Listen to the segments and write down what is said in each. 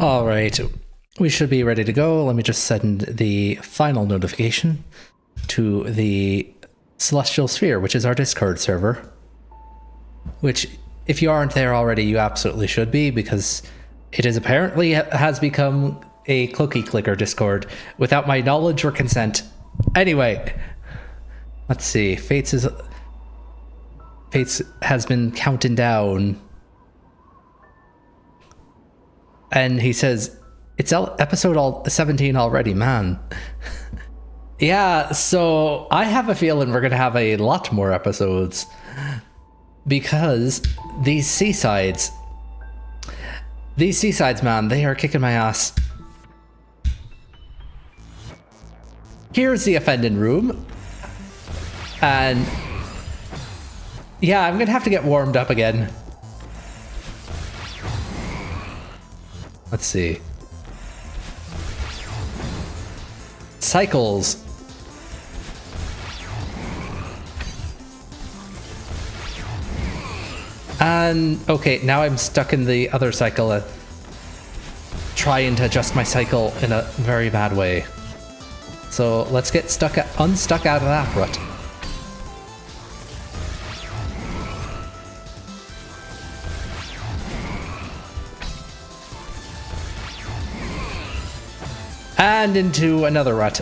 Alright, we should be ready to go. Let me just send the final notification to the Celestial Sphere, which is our Discord server. Which, if you aren't there already, you absolutely should be, because it is apparently has become a cookie clicker Discord without my knowledge or consent. Anyway, let's see. Fates has been counting down. And he says, it's episode 17 already, man. Yeah, so I have a feeling we're going to have a lot more episodes. Because these seasides, man, they are kicking my ass. Here's the offending room. And yeah, I'm going to have to get warmed up again. Let's see. Cycles. And okay, now I'm stuck in the other cycle, trying to adjust my cycle in a very bad way. So let's get unstuck out of that rut. And into another rut.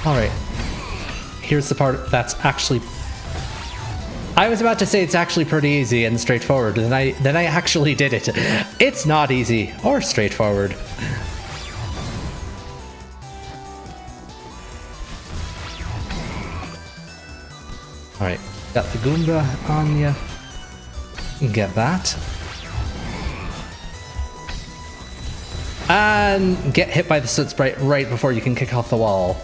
Alright. Here's the part that's actually... I was about to say it's actually pretty easy and straightforward, then I actually did it. It's not easy or straightforward. Alright, got the Goomba on ya. Get that. And get hit by the soot sprite right before you can kick off the wall.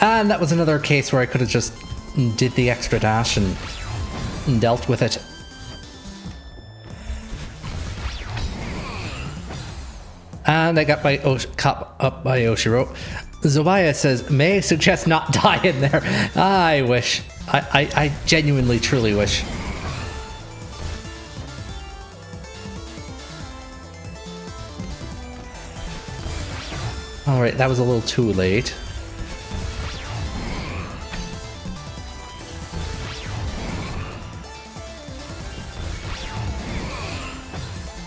And that was another case where I could have just did the extra dash and dealt with it. And I got my caught up by Oshiro. Zobaya says, may I suggest not dying there? I wish. I genuinely, truly wish. Alright, that was a little too late.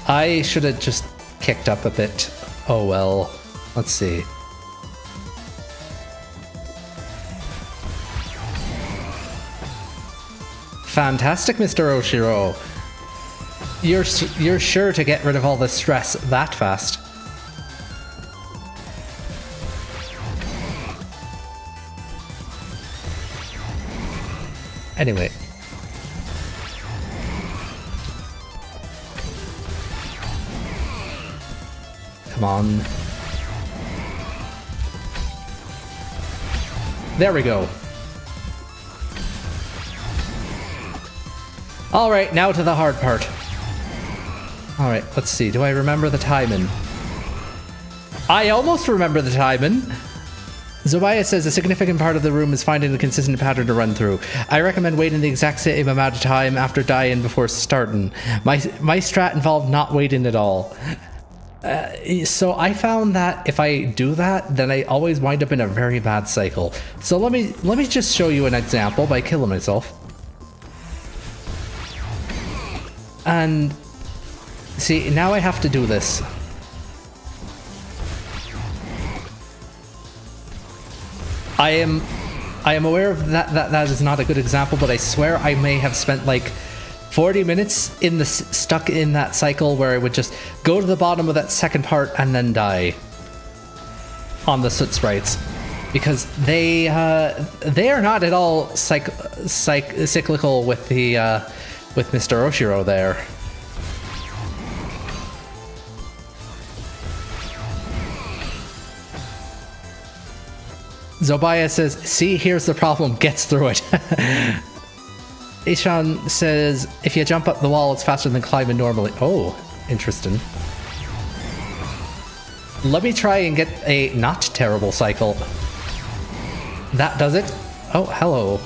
I should have just kicked up a bit. Oh well. Let's see. Fantastic, Mr. Oshiro. You're sure to get rid of all the stress that fast. Anyway. Come on. There we go. Alright, now to the hard part. Alright, let's see. Do I remember the timing? I almost remember the timing. Zobaya says a significant part of the room is finding a consistent pattern to run through. I recommend waiting the exact same amount of time after dying before starting. My strat involved not waiting at all. So I found that if I do that, then I always wind up in a very bad cycle. So let me just show you an example by killing myself. And see, now I have to do this. I am aware of that is not a good example, but I swear I may have spent like 40 minutes in the stuck in that cycle where I would just go to the bottom of that second part and then die on the soot sprites, because they are not at all cyclical with the with Mr. Oshiro there. Zobaya says, see, here's the problem, gets through it. Ishan says, if you jump up the wall, it's faster than climbing normally. Oh, interesting. Let me try and get a not terrible cycle. That does it. Oh, hello.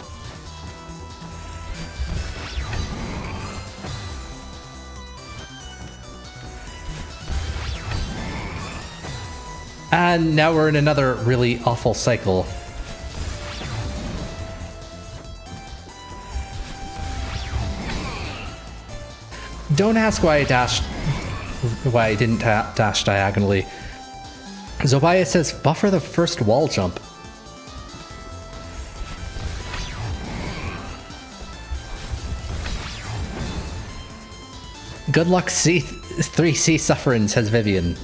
And now we're in another really awful cycle. Don't ask why I didn't dash diagonally. Zobaya says, buffer the first wall jump. Good luck, C3C suffering, says Vivian.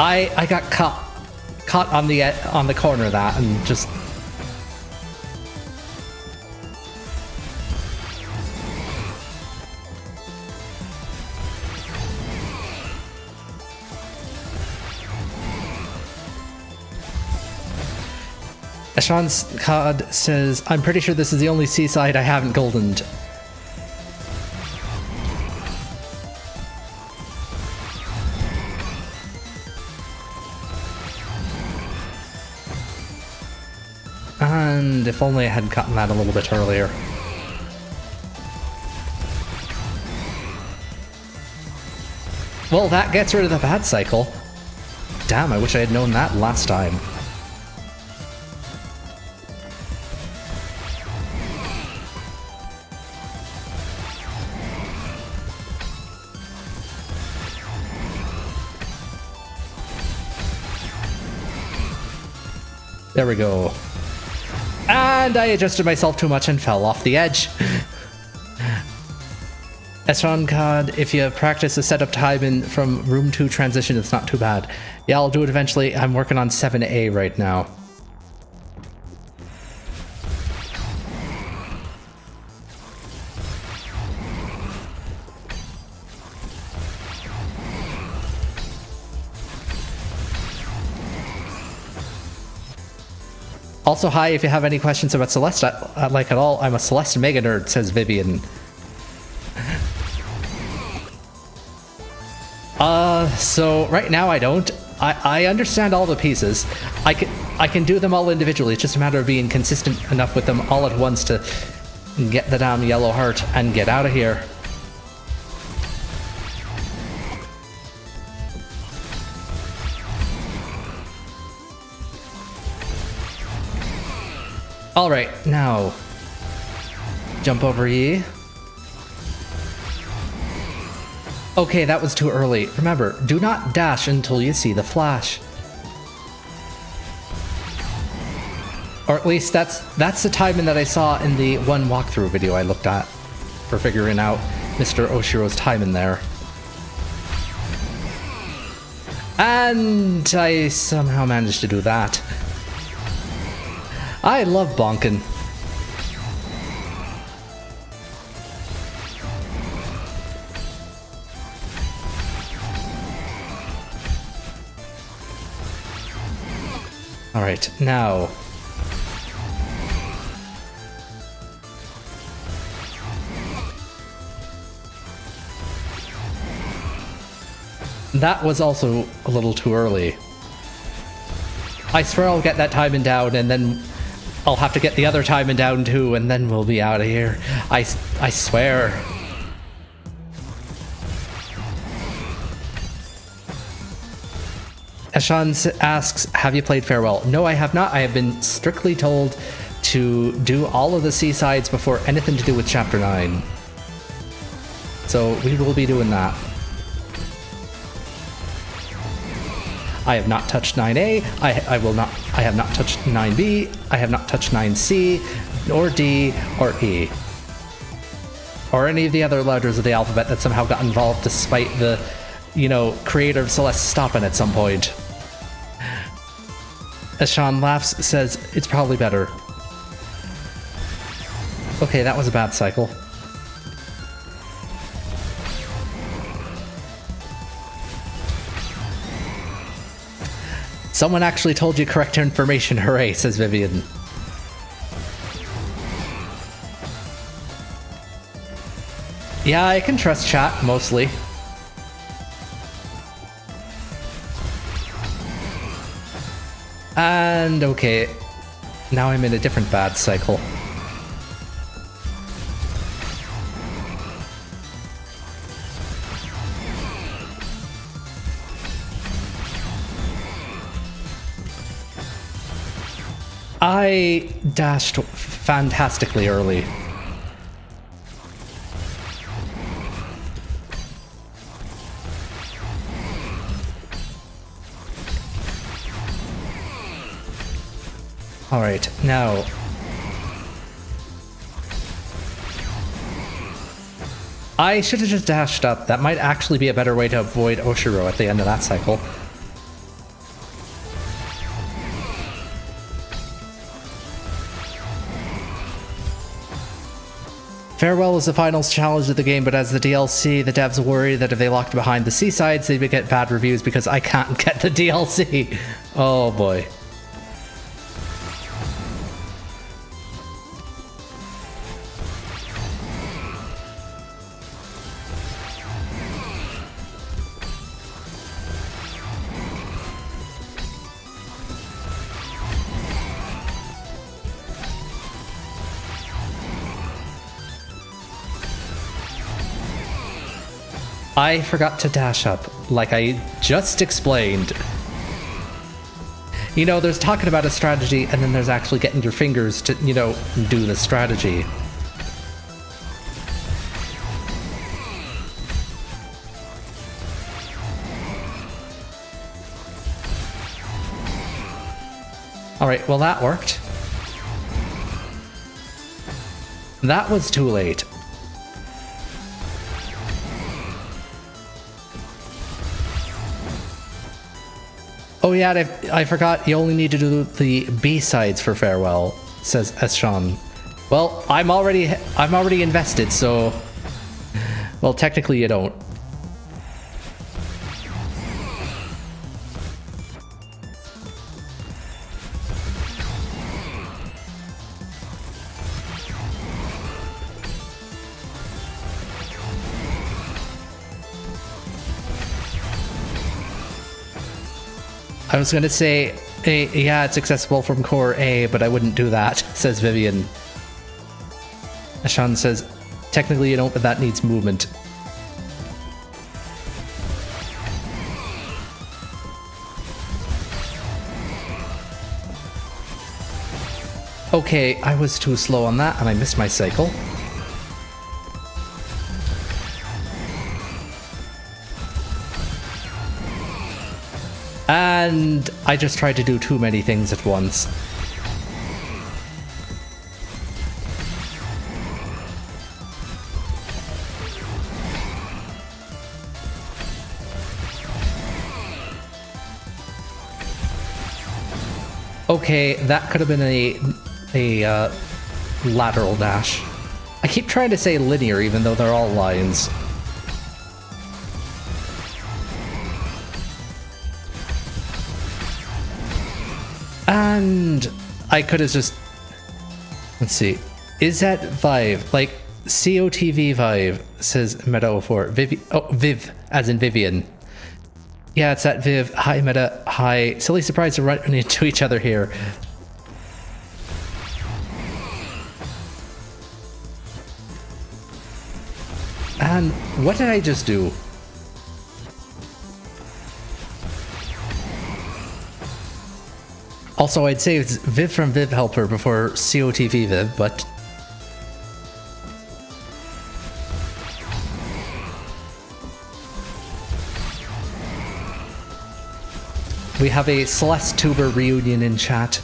I got caught on the corner of that and just Ashan's Cod says, I'm pretty sure this is the only seaside I haven't goldened. And if only I had gotten that a little bit earlier. Well, that gets rid of the bad cycle. Damn, I wish I had known that last time. There we go. And I adjusted myself too much and fell off the edge. Esron God, if you practice the setup time from room 2 transition, it's not too bad. Yeah, I'll do it eventually. I'm working on 7A right now. Also, hi, if you have any questions about Celeste, like at all, I'm a Celeste mega nerd, says Vivian. So right now I don't. I understand all the pieces. I can do them all individually. It's just a matter of being consistent enough with them all at once to get the damn yellow heart and get out of here. Alright, now jump over ye. Okay, that was too early. Remember, do not dash until you see the flash. Or at least that's the timing that I saw in the one walkthrough video I looked at for figuring out Mr. Oshiro's timing there. And I somehow managed to do that. I love bonking. Alright, now. That was also a little too early. I swear I'll get that timing down and then I'll have to get the other timing down too, and then we'll be out of here. I swear. Ashan asks, have you played Farewell? No, I have not. I have been strictly told to do all of the seasides before anything to do with Chapter 9. So we will be doing that. I have not touched 9A, I have not touched 9B, I have not touched 9C, or D, or E. Or any of the other letters of the alphabet that somehow got involved despite the, creator of Celeste stopping at some point. As Sean laughs, says, it's probably better. Okay, that was a bad cycle. Someone actually told you correct information, hooray, says Vivian. Yeah, I can trust chat, mostly. And okay, now I'm in a different bad cycle. I dashed fantastically early. Alright, now... I should have just dashed up. That might actually be a better way to avoid Oshiro at the end of that cycle. Farewell is the finals challenge of the game, but as the DLC, the devs worry that if they locked behind the seasides, they would get bad reviews because I can't get the DLC. Oh boy. I forgot to dash up, like I just explained. You know, there's talking about a strategy, and then there's actually getting your fingers to, you know, do the strategy. Alright, well that worked. That was too late. Oh yeah, I forgot you only need to do the B-sides for Farewell, says Eschon. Well, I'm already invested, so... Well, technically you don't. I was gonna say, yeah, it's accessible from Core A, but I wouldn't do that, says Vivian. Ashan says, technically you don't, but that needs movement. Okay, I was too slow on that, and I missed my cycle. And I just tried to do too many things at once. Okay, that could have been a lateral dash. I keep trying to say linear even though they're all lines. And I could have just... Let's see. Is that Vive? Like, COTV Vive, says Meta04. Viv, as in Vivian. Yeah, it's that Viv. Hi, Meta. Hi. Silly surprise to run into each other here. And what did I just do? Also, I'd say it's Viv from Viv Helper before COTV Viv, but... We have a Celeste Tuber reunion in chat.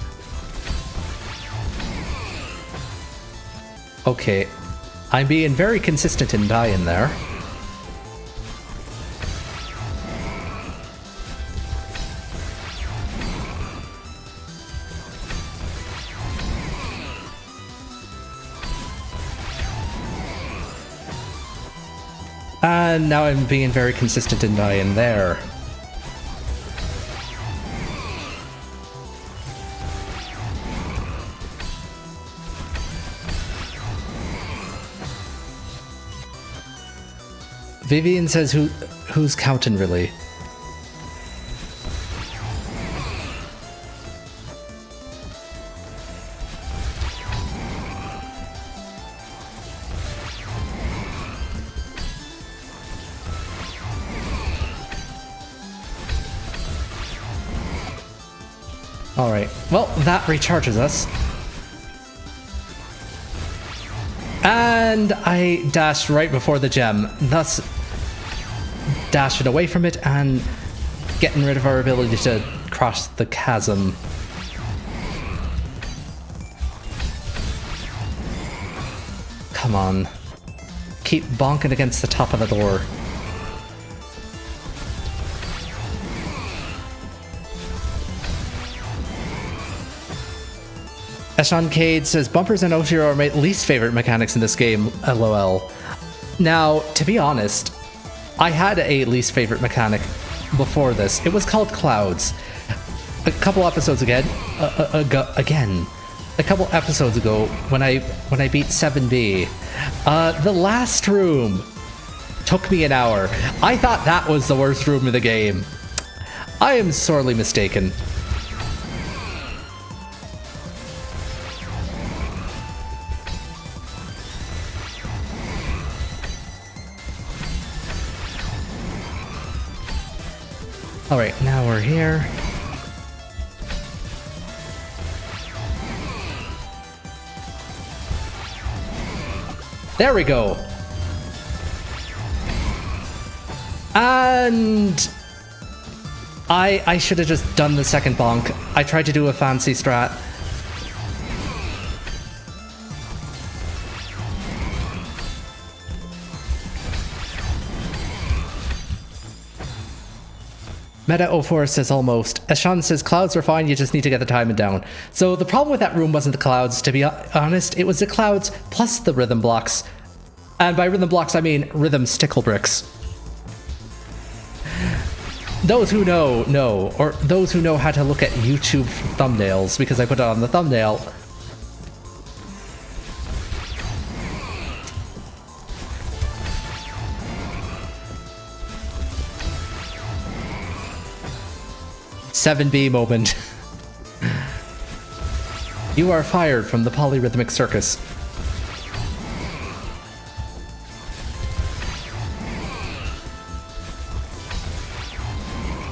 Okay. I'm being very consistent in dying there. And now I'm being very consistent in dying there. Vivian says, who's counting really? Alright, well, that recharges us. And I dashed right before the gem, thus dashing away from it and getting rid of our ability to cross the chasm. Come on. Keep bonking against the top of the door. Eshan Cade says, bumpers and Oshiro are my least favorite mechanics in this game, lol. Now, to be honest, I had a least favorite mechanic before this. It was called clouds. A couple episodes ago, when I beat 7B, the last room took me an hour. I thought that was the worst room in the game. I am sorely mistaken. Alright, now we're here. There we go. And I should have just done the second bonk. I tried to do a fancy strat. Meta04 says almost. Eshan says clouds are fine, you just need to get the timing down. So the problem with that room wasn't the clouds, to be honest. It was the clouds plus the rhythm blocks. And by rhythm blocks, I mean rhythm stickle bricks. Those who know, or those who know how to look at YouTube thumbnails, because I put it on the thumbnail. "7B moment." You are fired from the polyrhythmic circus.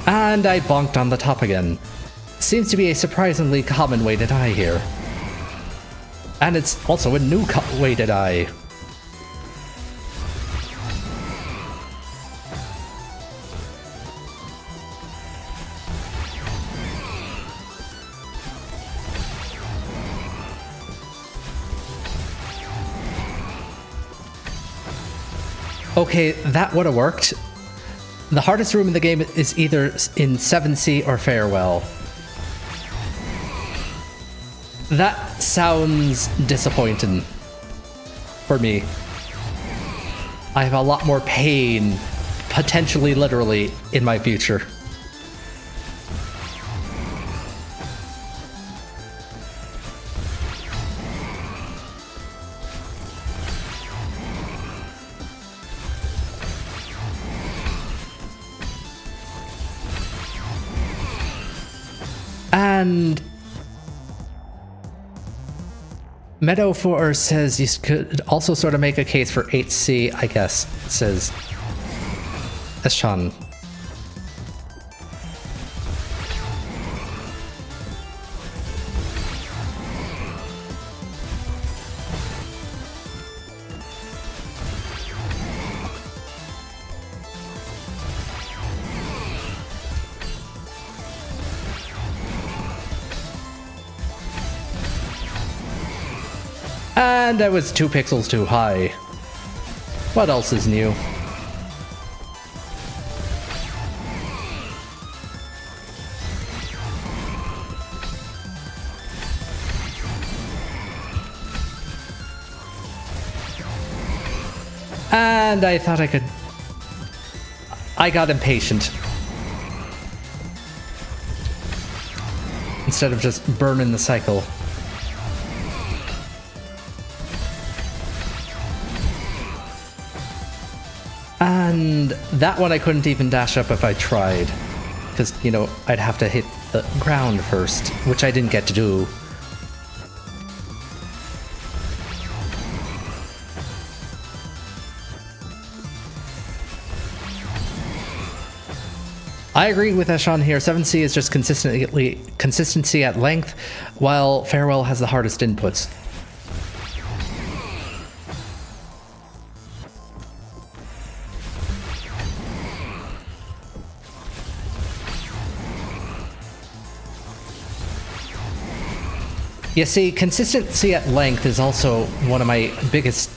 And I bonked on the top again. Seems to be a surprisingly common way to die here. And it's also a new way to die. Okay, that would have worked. The hardest room in the game is either in 7C or Farewell. That sounds disappointing for me. I have a lot more pain, potentially literally, in my future. And Meadow4 says you could also sort of make a case for 8C, I guess, says Eshan. And I was 2 pixels too high. What else is new? And I thought I could I got impatient. Instead of just burning the cycle. And that one I couldn't even dash up if I tried. Because, you know, I'd have to hit the ground first, which I didn't get to do. I agree with Eshan here. 7C is just consistency at length, while Farewell has the hardest inputs. You see, consistency at length is also one of my biggest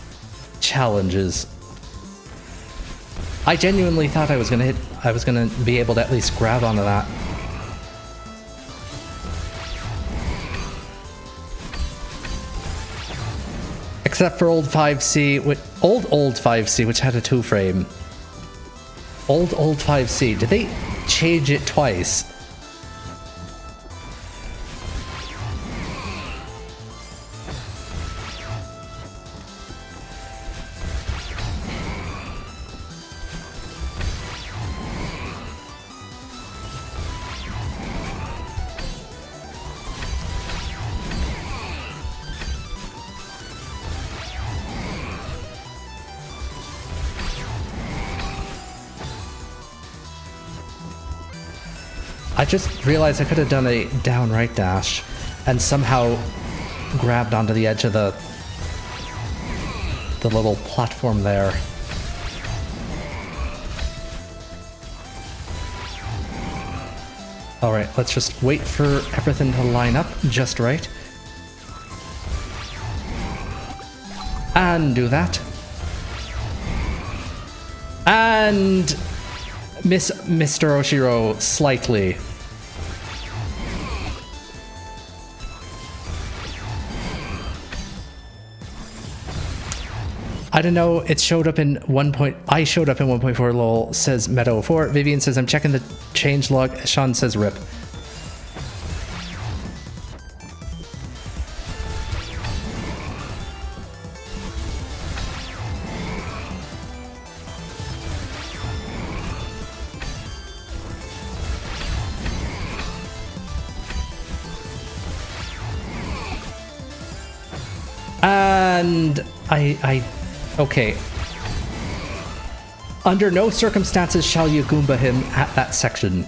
challenges. I genuinely thought I was gonna be able to at least grab onto that. Except for old 5C, old 5C, which had a 2-frame. Old 5C, did they change it twice? I just realized I could have done a down right dash and somehow grabbed onto the edge of the little platform there. Alright, let's just wait for everything to line up just right. And do that. And miss Mr. Oshiro slightly. I don't know, it showed up in 1. I showed up in 1.4 lol, says Meadow4. Vivian says I'm checking the change log. Sean says rip. And okay. Under no circumstances shall you Goomba him at that section.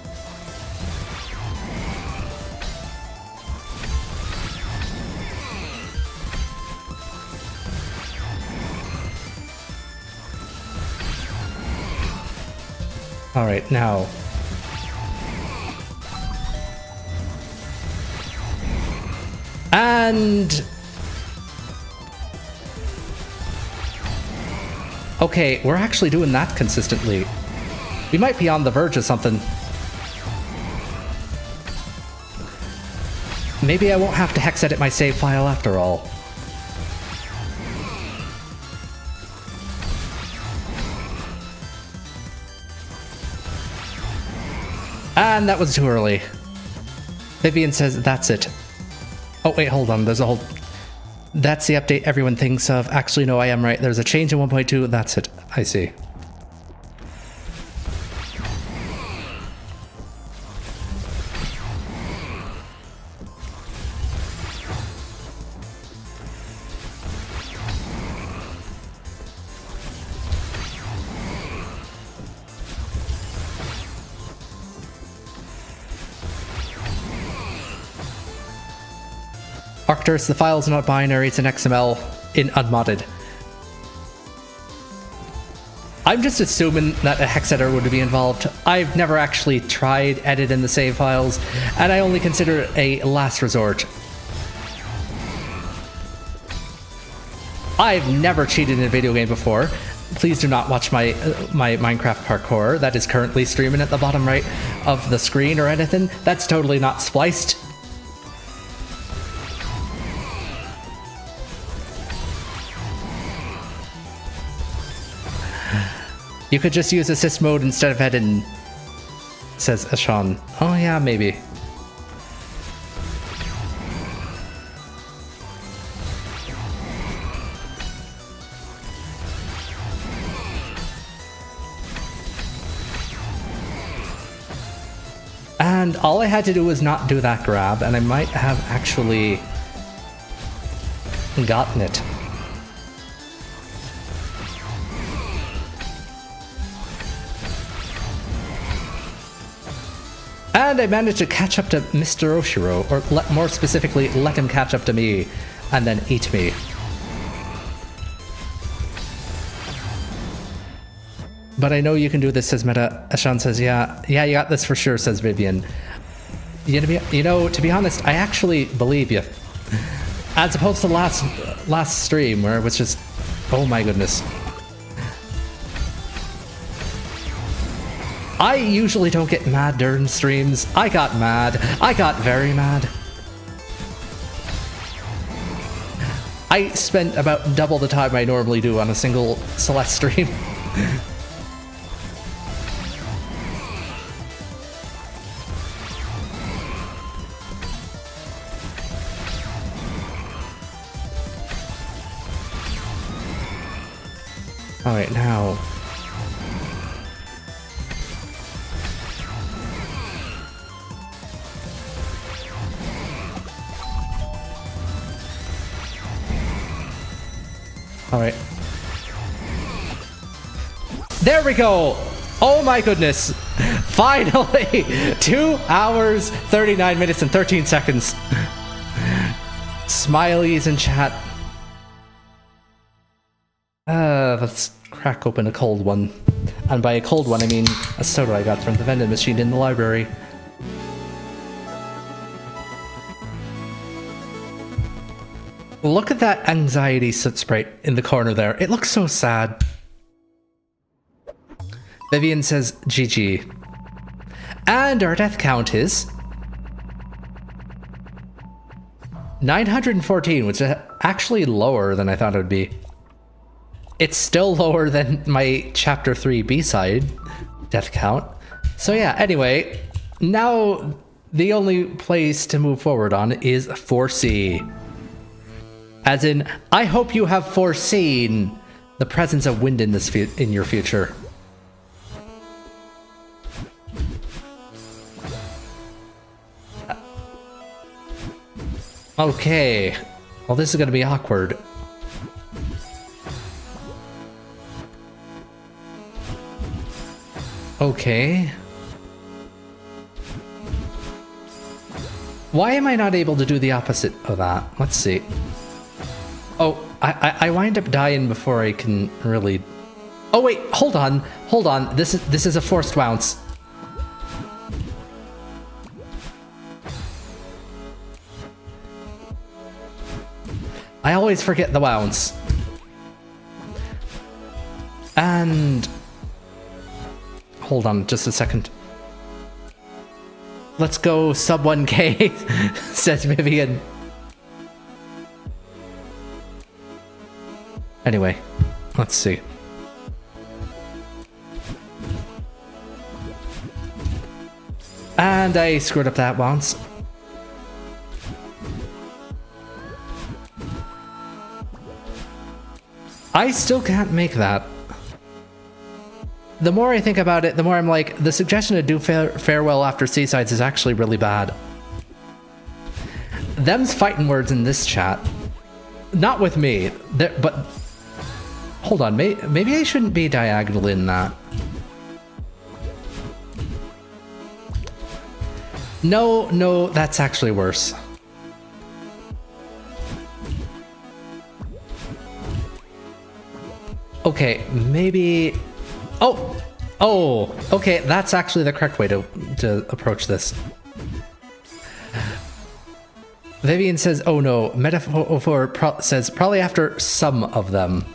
Alright, now. And okay, we're actually doing that consistently. We might be on the verge of something. Maybe I won't have to hex edit my save file after all. And that was too early. Vivian says that's it. Oh wait, hold on, there's a whole... That's the update everyone thinks of. Actually, no, I am right. There's a change in 1.2. That's it. I see. Arcturus, the file's not binary, it's an XML in unmodded. I'm just assuming that a hex editor would be involved. I've never actually tried editing the save files, and I only consider it a last resort. I've never cheated in a video game before. Please do not watch my Minecraft parkour that is currently streaming at the bottom right of the screen or anything. That's totally not spliced. You could just use assist mode instead of head-in, says Ashan. Oh yeah, maybe. And all I had to do was not do that grab, and I might have actually gotten it. And I managed to catch up to Mr. Oshiro, or more specifically, let him catch up to me, and then eat me. But I know you can do this, says Meta. Ashan says, yeah, you got this for sure, says Vivian. You know, to be honest, I actually believe you. As opposed to last stream, where it was just, oh my goodness. I usually don't get mad during streams. I got mad. I got very mad. I spent about double the time I normally do on a single Celeste stream. Alright, now... Alright. There we go! Oh my goodness! Finally! 2 hours, 39 minutes, and 13 seconds. Smileys in chat. Let's crack open a cold one. And by a cold one, I mean a soda I got from the vending machine in the library. Look at that anxiety soot sprite in the corner there. It looks so sad. Vivian says GG. And our death count is 914, which is actually lower than I thought it would be. It's still lower than my Chapter 3 B-side death count. So yeah, anyway, now the only place to move forward on is 4C. As in, I hope you have foreseen the presence of wind in this in your future. Okay. Well, this is going to be awkward. Okay. Why am I not able to do the opposite of that? Let's see. Oh, I wind up dying before I can really... Oh wait, hold on. This is a forced bounce. I always forget the bounce. And... Hold on just a second. Let's go sub 1k, says Vivian. Anyway, let's see. And I screwed up that bounce. I still can't make that. The more I think about it, the more I'm like, the suggestion to do farewell after Seasides is actually really bad. Them's fighting words in this chat. Not with me, but... Hold on, maybe I shouldn't be diagonal in that. No, that's actually worse. Okay, maybe... Oh, okay, that's actually the correct way to approach this. Vivian says, oh no, metaphor says probably after some of them.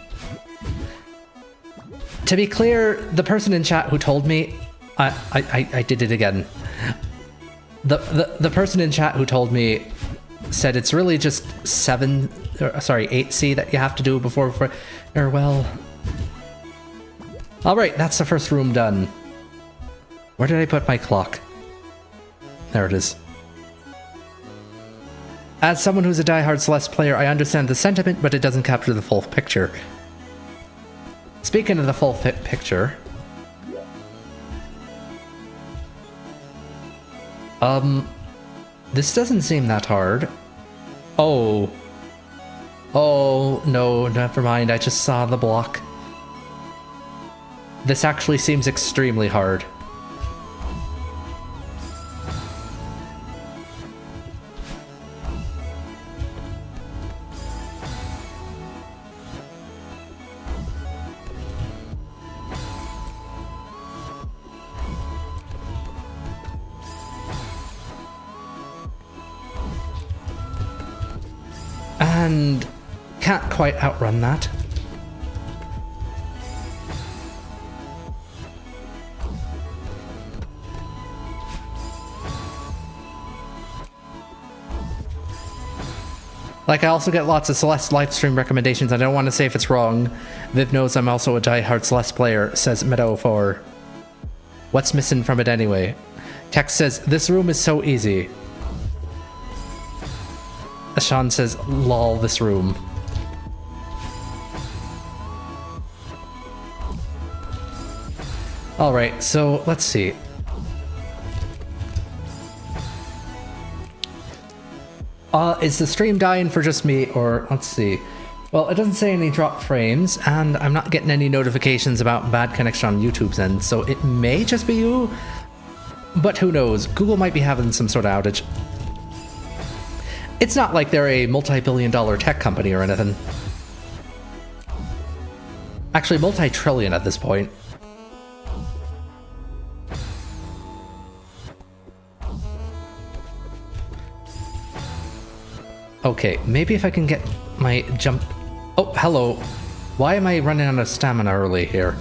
To be clear, the person in chat who told me, I did it again. The person in chat who told me said it's really just 8C that you have to do before farewell. Alright, that's the first room done. Where did I put my clock? There it is. As someone who's a diehard Celeste player, I understand the sentiment, but it doesn't capture the full picture. Speaking of the full picture... This doesn't seem that hard. Oh. Oh, no, never mind. I just saw the block. This actually seems extremely hard. And can't quite outrun that. Like, I also get lots of Celeste livestream recommendations. I don't want to say if it's wrong. Viv knows I'm also a diehard Celeste player, says Meadow4. What's missing from it anyway? Text says, this room is so easy. Sean says, lol, this room. Alright, so let's see. Is the stream dying for just me, or let's see. Well, it doesn't say any drop frames, and I'm not getting any notifications about bad connection on YouTube's end, so it may just be you, but who knows? Google might be having some sort of outage. It's not like they're a multi-billion-dollar tech company or anything. Actually, multi-trillion at this point. Okay, maybe if I can get my jump... Oh, hello. Why am I running out of stamina early here?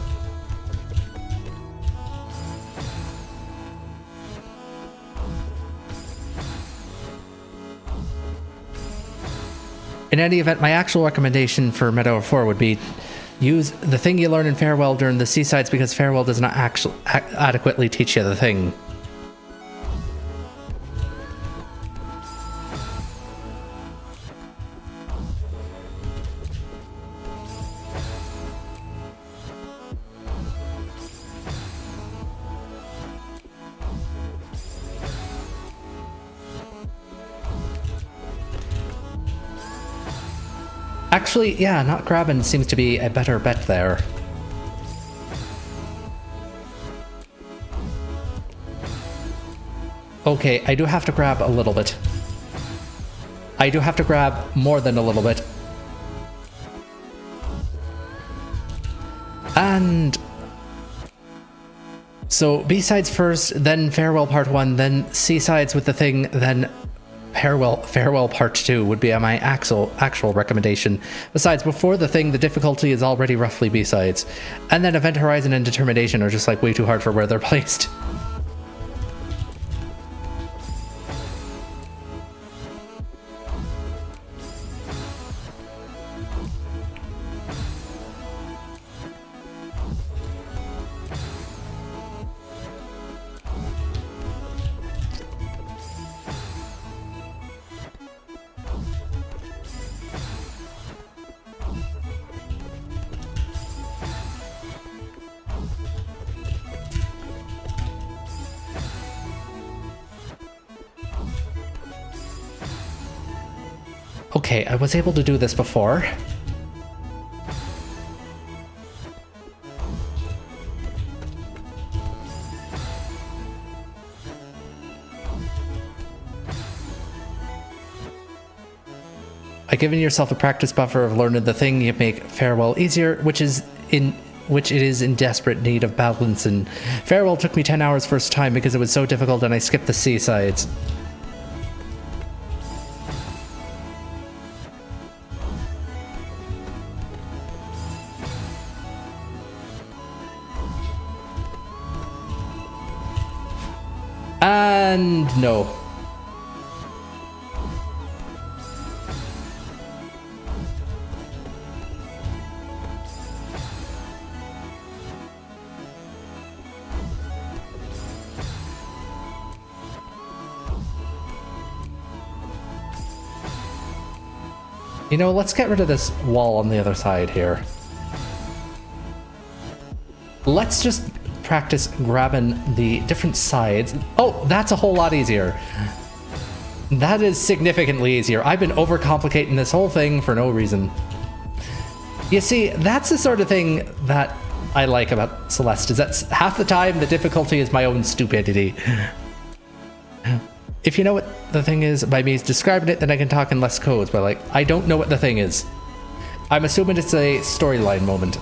In any event, my actual recommendation for Meadow 4 would be use the thing you learn in Farewell during the Seasides, because Farewell does not actually adequately teach you the thing. Actually, yeah, not grabbing seems to be a better bet there. Okay, I do have to grab a little bit. I do have to grab more than a little bit. And... so, B-sides first, then Farewell Part 1, then C-sides with the thing, then... Farewell Part 2 would be my actual recommendation. Besides, before the thing, the difficulty is already roughly B-sides. And then Event Horizon and Determination are just like way too hard for where they're placed. Okay, I was able to do this before. By giving yourself a practice buffer of learning the thing, you make Farewell easier, which it is in desperate need of balance. And Farewell took me 10 hours first time because it was so difficult, and I skipped the C-sides. And no. You know, let's get rid of this wall on the other side here. Let's just practice grabbing the different sides. Oh, that's a whole lot easier. That is significantly easier. I've been overcomplicating this whole thing for no reason. You see, that's the sort of thing that I like about Celeste, is that half the time the difficulty is my own stupidity. If you know what the thing is by me describing it, then I can talk in less codes, but like, I don't know what the thing is. I'm assuming it's a storyline moment.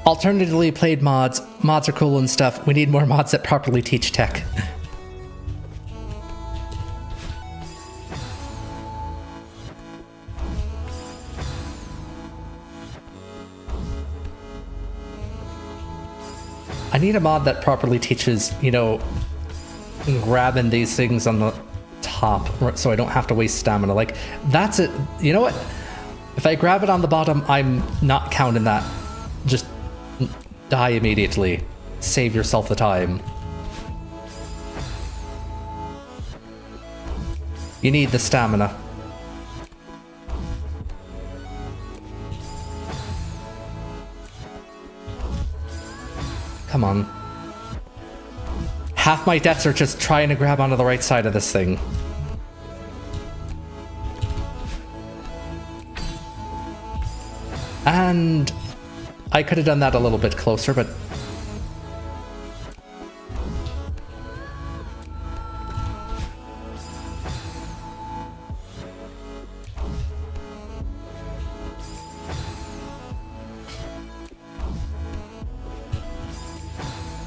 Alternatively played mods. Mods are cool and stuff. We need more mods that properly teach tech. I need a mod that properly teaches, you know, grabbing these things on the top so I don't have to waste stamina. Like, that's it. You know what? If I grab it on the bottom, I'm not counting that. Just die immediately. Save yourself the time. You need the stamina. Come on. Half my deaths are just trying to grab onto the right side of this thing. And I could have done that a little bit closer, but...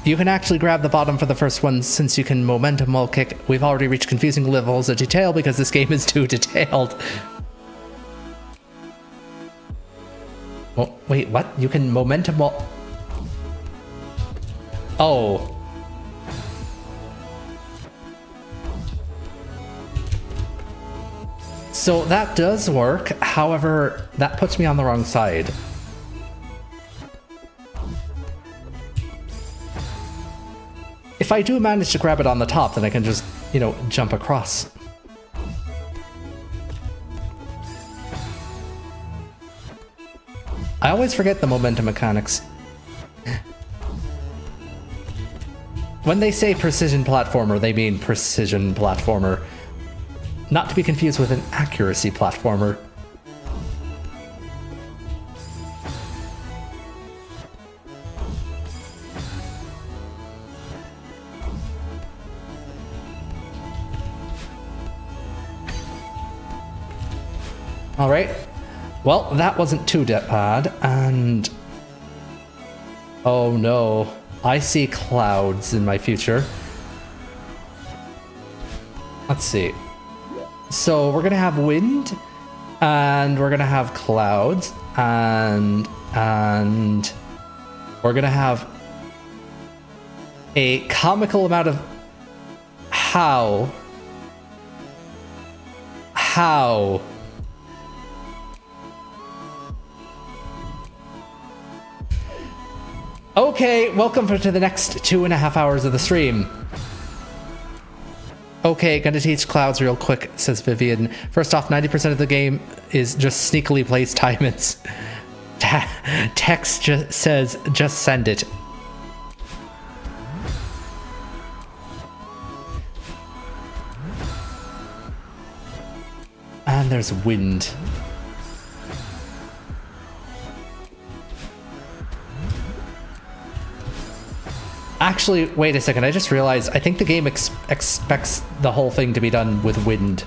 You can actually grab the bottom for the first one since you can momentum wall kick. We've already reached confusing levels of detail because this game is too detailed. Oh, wait, what? You can momentum wall... Oh. So that does work, however, that puts me on the wrong side. If I do manage to grab it on the top, then I can just, you know, jump across. I always forget the momentum mechanics. When they say precision platformer, they mean precision platformer. Not to be confused with an accuracy platformer. Alright. Well, that wasn't too bad, and... Oh no. I see clouds in my future. Let's see. So we're gonna have wind, and we're gonna have clouds, and we're gonna have a comical amount of how. Okay, welcome to the next 2.5 hours of the stream. Okay, gonna teach clouds real quick, says Vivian. First off, 90% of the game is just sneakily placed diamonds. Text just says, just send it. And there's wind. Actually, wait a second, I just realized, I think the game expects the whole thing to be done with wind.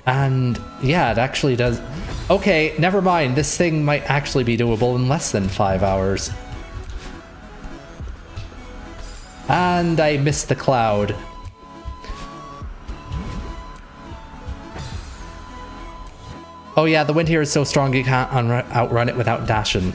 And yeah, it actually does. Okay, never mind. This thing might actually be doable in less than 5 hours. And I missed the cloud. Oh yeah, the wind here is so strong you can't outrun it without dashing.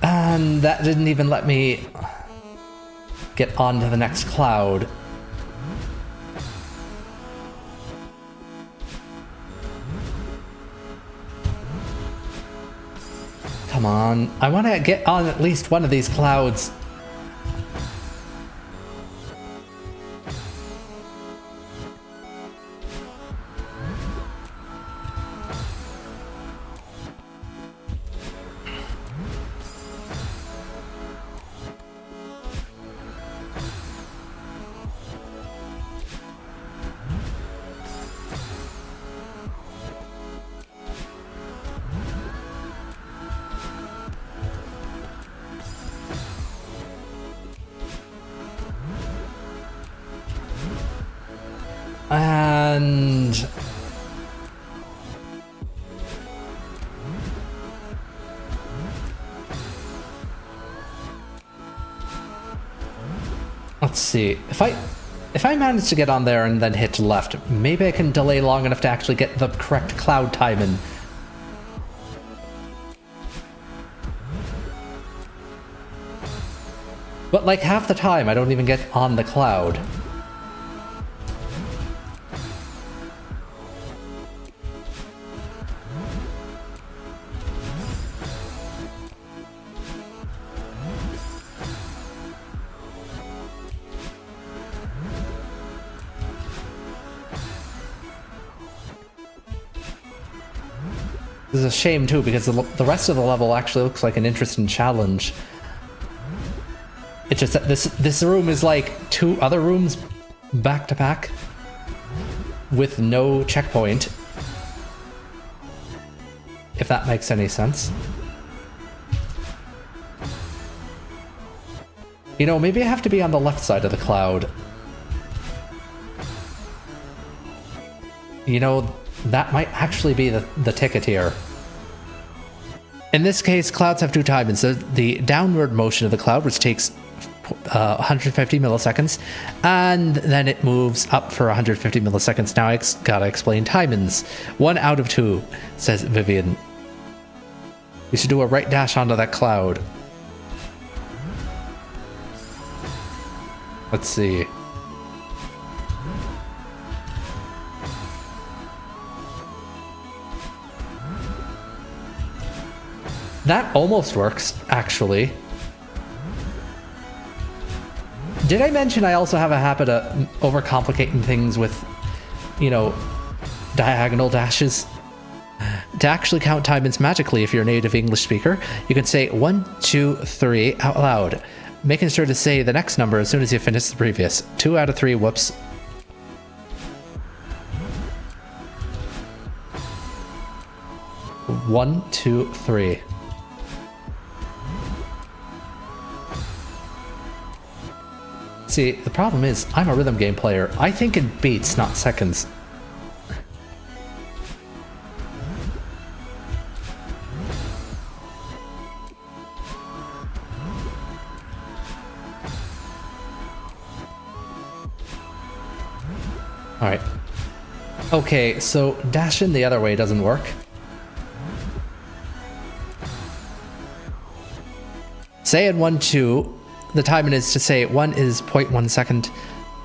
And that didn't even let me get on to the next cloud. Come on, I want to get on at least one of these clouds. And let's see, if I manage to get on there and then hit left, maybe I can delay long enough to actually get the correct cloud timing. But like half the time I don't even get on the cloud. This is a shame too, because the rest of the level actually looks like an interesting challenge. It's just that this room is like 2 other rooms back to back with no checkpoint, if that makes any sense. You know, maybe I have to be on the left side of the cloud. You know, that might actually be the ticket here. In this case, clouds have 2 timings. So the downward motion of the cloud, which takes 150 milliseconds, and then it moves up for 150 milliseconds. Now I gotta explain timings. 1 out of 2, says Vivian. You should do a right dash onto that cloud. Let's see. That almost works, actually. Did I mention I also have a habit of overcomplicating things with, you know, diagonal dashes? To actually count timings magically, if you're a native English speaker, you can say 1, 2, 3 out loud, making sure to say the next number as soon as you finish the previous. 2 out of 3, whoops. One, 2, 3. See, the problem is, I'm a rhythm game player. I think in beats, not seconds. Alright. Okay, so dashing the other way doesn't work. Say in 1, 2, the timing is to say 1 is 0.1 second,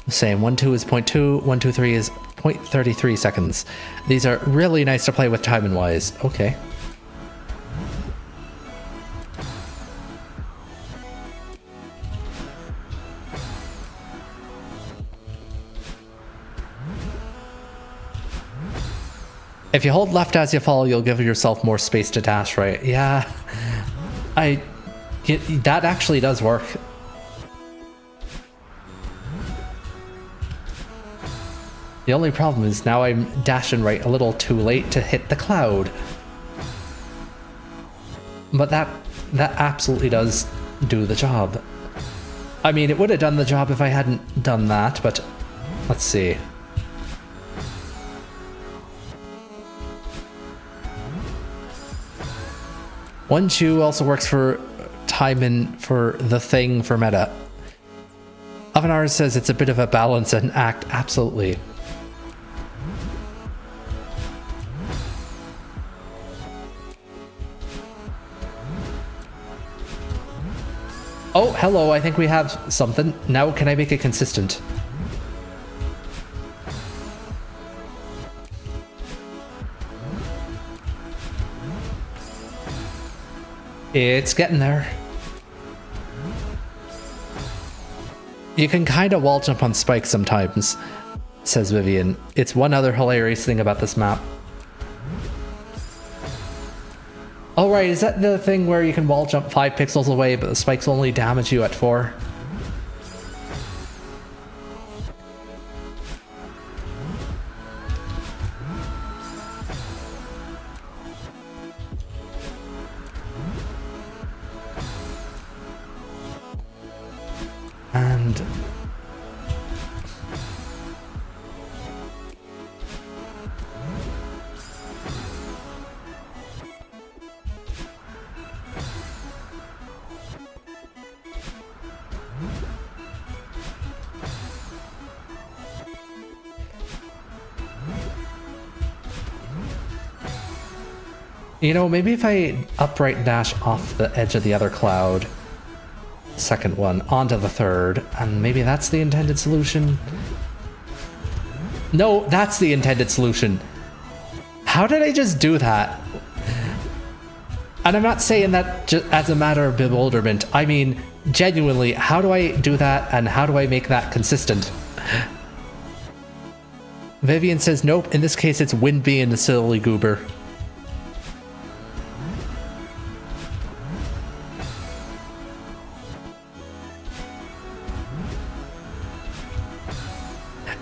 same 1, 2 is 0.2, 1, 2, 3 is 0.33 seconds. These are really nice to play with timing wise. Okay. If you hold left as you fall, you'll give yourself more space to dash, right? Yeah. That actually does work. The only problem is now I'm dashing right a little too late to hit the cloud. But that absolutely does do the job. I mean, it would have done the job if I hadn't done that, but let's see. One Chew also works for timing for the thing for meta. Avanar says it's a bit of a balance and act. Absolutely. Oh, hello, I think we have something. Now can I make it consistent? It's getting there. You can kind of wall jump on spikes sometimes, says Vivian. It's one other hilarious thing about this map. Oh right, is that the thing where you can wall jump 5 pixels away, but the spikes only damage you at 4? And you know, maybe if I upright dash off the edge of the other cloud, second one, onto the third, and maybe that's the intended solution? No, that's the intended solution. How did I just do that? And I'm not saying that just as a matter of bewilderment. I mean, genuinely, how do I do that, and how do I make that consistent? Vivian says, nope, in this case it's Wind being the silly goober.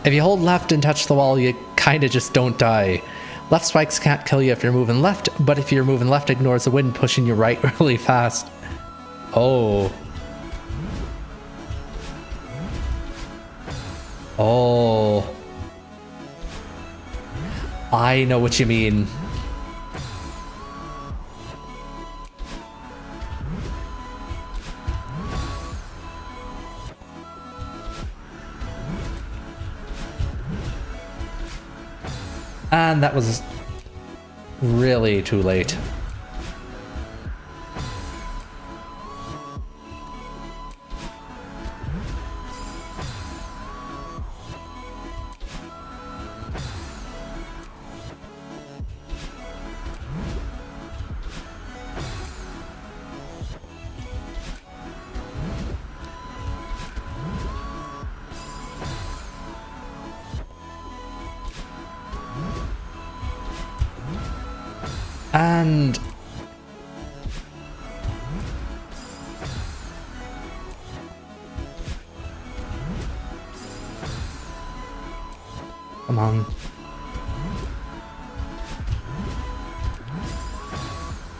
If you hold left and touch the wall, you kinda just don't die. Left spikes can't kill you if you're moving left, but if you're moving left, ignores the wind pushing you right really fast. Oh. Oh. I know what you mean. And that was really too late. And come on.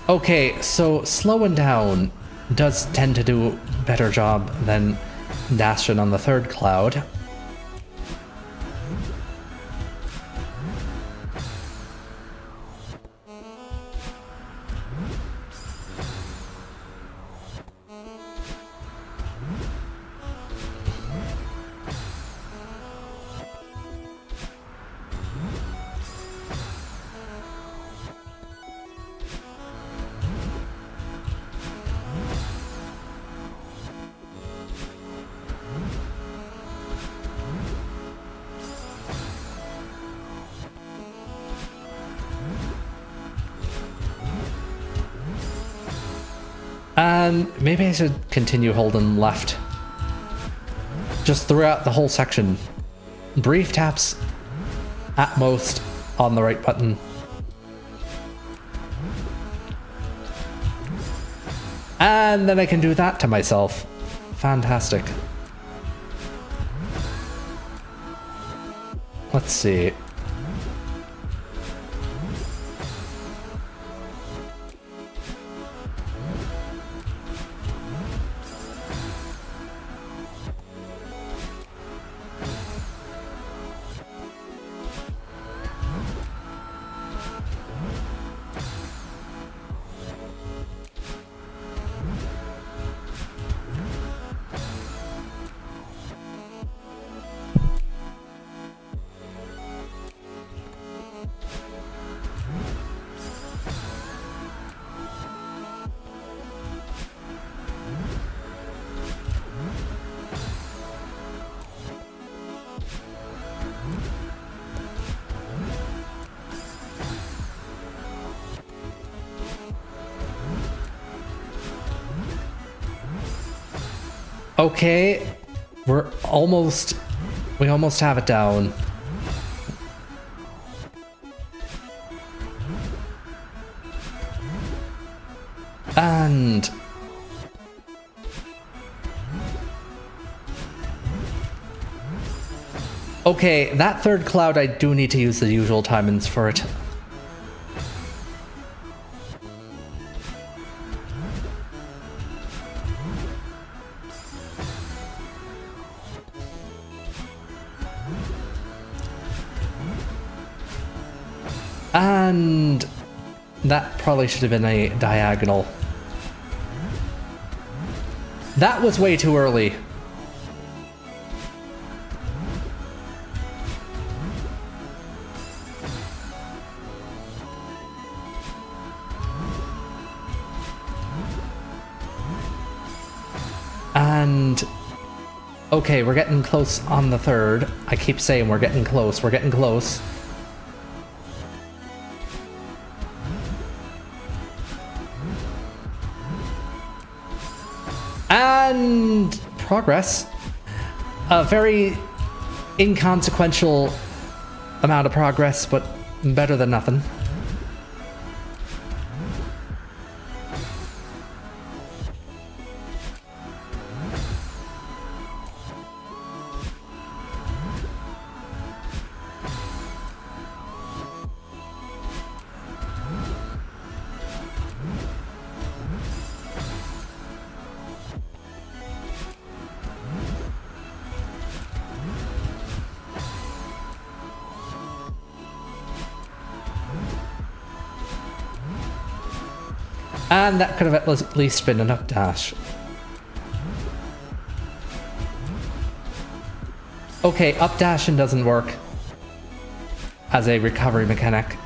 Okay, so slowing down does tend to do a better job than dashing on the third cloud. And maybe I should continue holding left. Just throughout the whole section. Brief taps at most on the right button. And then I can do that to myself. Fantastic. Let's see. Okay, we almost have it down. And okay, that third cloud, I do need to use the usual timings for it. And that probably should have been a diagonal. That was way too early. And okay, we're getting close on the third. I keep saying we're getting close. We're getting close. And progress. A very inconsequential amount of progress, but better than nothing. And that could have at least been an up dash. Okay, up dashing doesn't work as a recovery mechanic.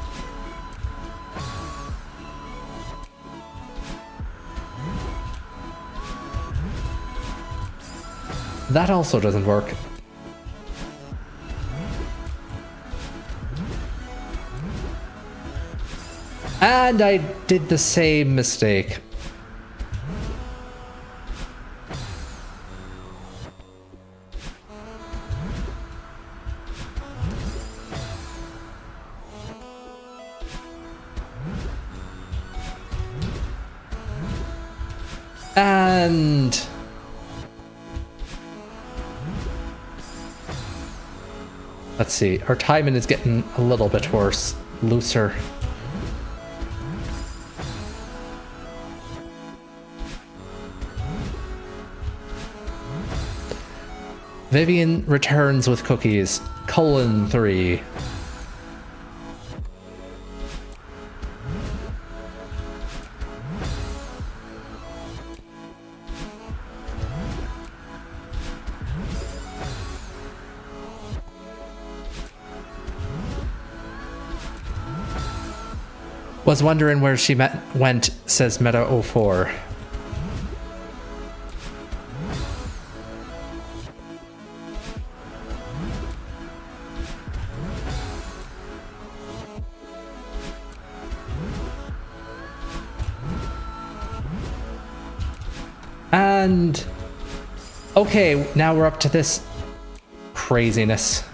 That also doesn't work. And I did the same mistake. And let's see, our timing is getting a little bit worse, looser. Vivian returns with cookies, :3. Was wondering where she went, says Meta04. And okay, now we're up to this craziness.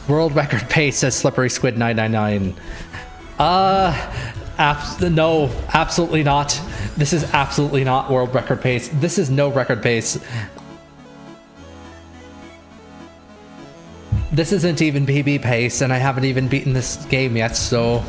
World record pace, says Slippery Squid 999. No, absolutely not. This is absolutely not world record pace. This is no record pace. This isn't even PB pace, and I haven't even beaten this game yet, so...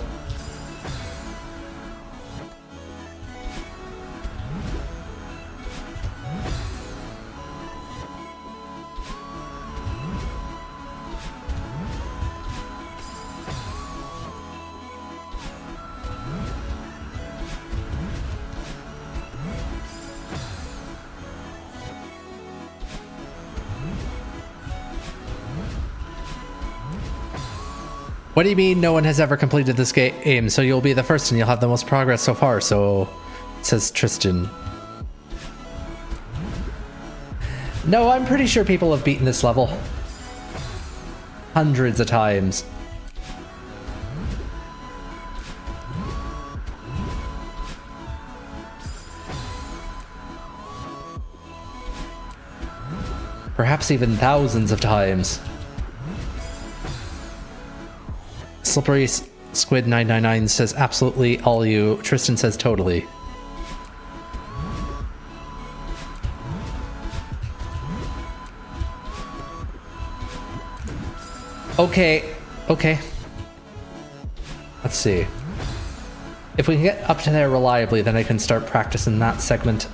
What do you mean no one has ever completed this game? So you'll be the first and you'll have the most progress so far, so... says Tristan. No, I'm pretty sure people have beaten this level. Hundreds of times. Perhaps even thousands of times. Slippery Squid 999 says absolutely all you. Tristan says totally. Okay. Let's see. If we can get up to there reliably, then I can start practicing that segment.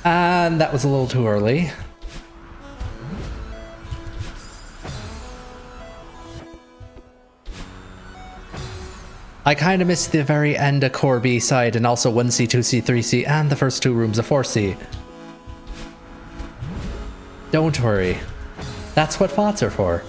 And that was a little too early. I kind of missed the very end of Core B side and also 1C, 2C, 3C, and the first two rooms of 4C. Don't worry. That's what FOTs are for.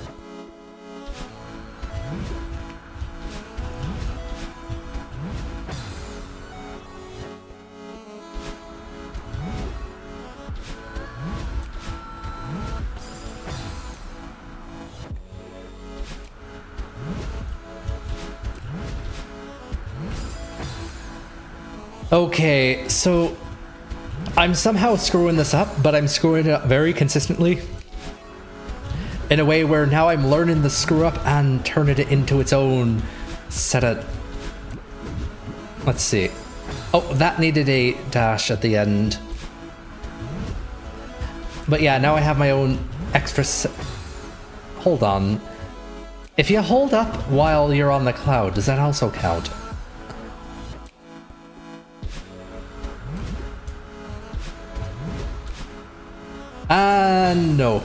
Okay, so I'm somehow screwing this up, but I'm screwing it up very consistently. In a way where now I'm learning the screw up and turning it into its own set of... Let's see. Oh, that needed a dash at the end. But yeah, now I have my own extra... Hold on. If you hold up while you're on the cloud, does that also count? No.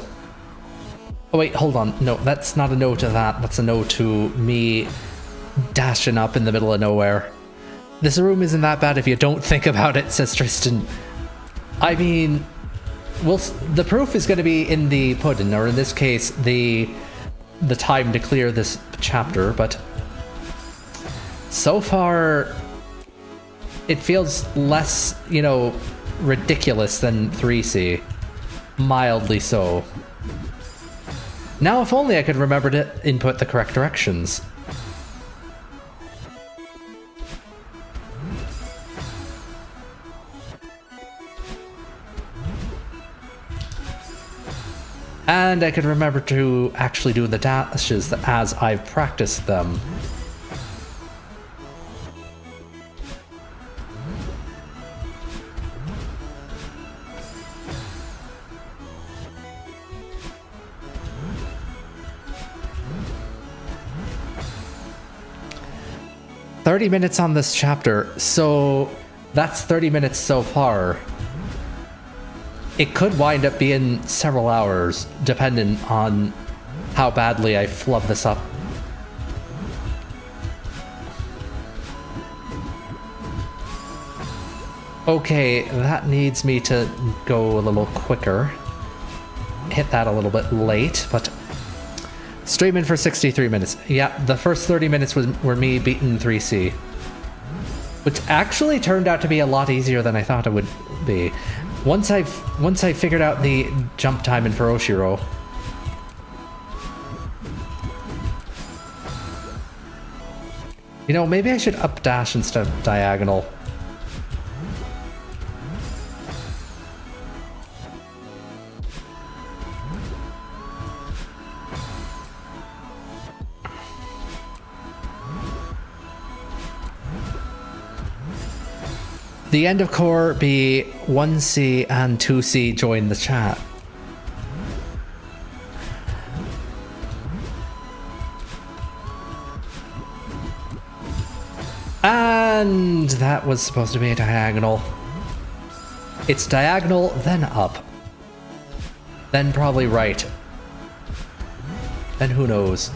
Oh wait, hold on. No, that's not a no to that. That's a no to me dashing up in the middle of nowhere. This room isn't that bad if you don't think about it, says Tristan. I mean, well, the proof is going to be in the pudding, or in this case, the time to clear this chapter, but so far it feels less, you know, ridiculous than 3C. Mildly so. Now if only I could remember to input the correct directions. And I could remember to actually do the dashes as I've practiced them. $30 minutes on this chapter, so that's 30 minutes so far. It could wind up being several hours, depending on how badly I flub this up. Okay, that needs me to go a little quicker. Hit that a little bit late, but... Streaming for 63 minutes. Yeah, the first 30 minutes were me beating 3C. Which actually turned out to be a lot easier than I thought it would be. Once I figured out the jump timing for Oshiro. You know, maybe I should up dash instead of diagonal. The end of core be 1C and 2C join the chat. And that was supposed to be a diagonal. It's diagonal, then up. Then probably right. Then who knows?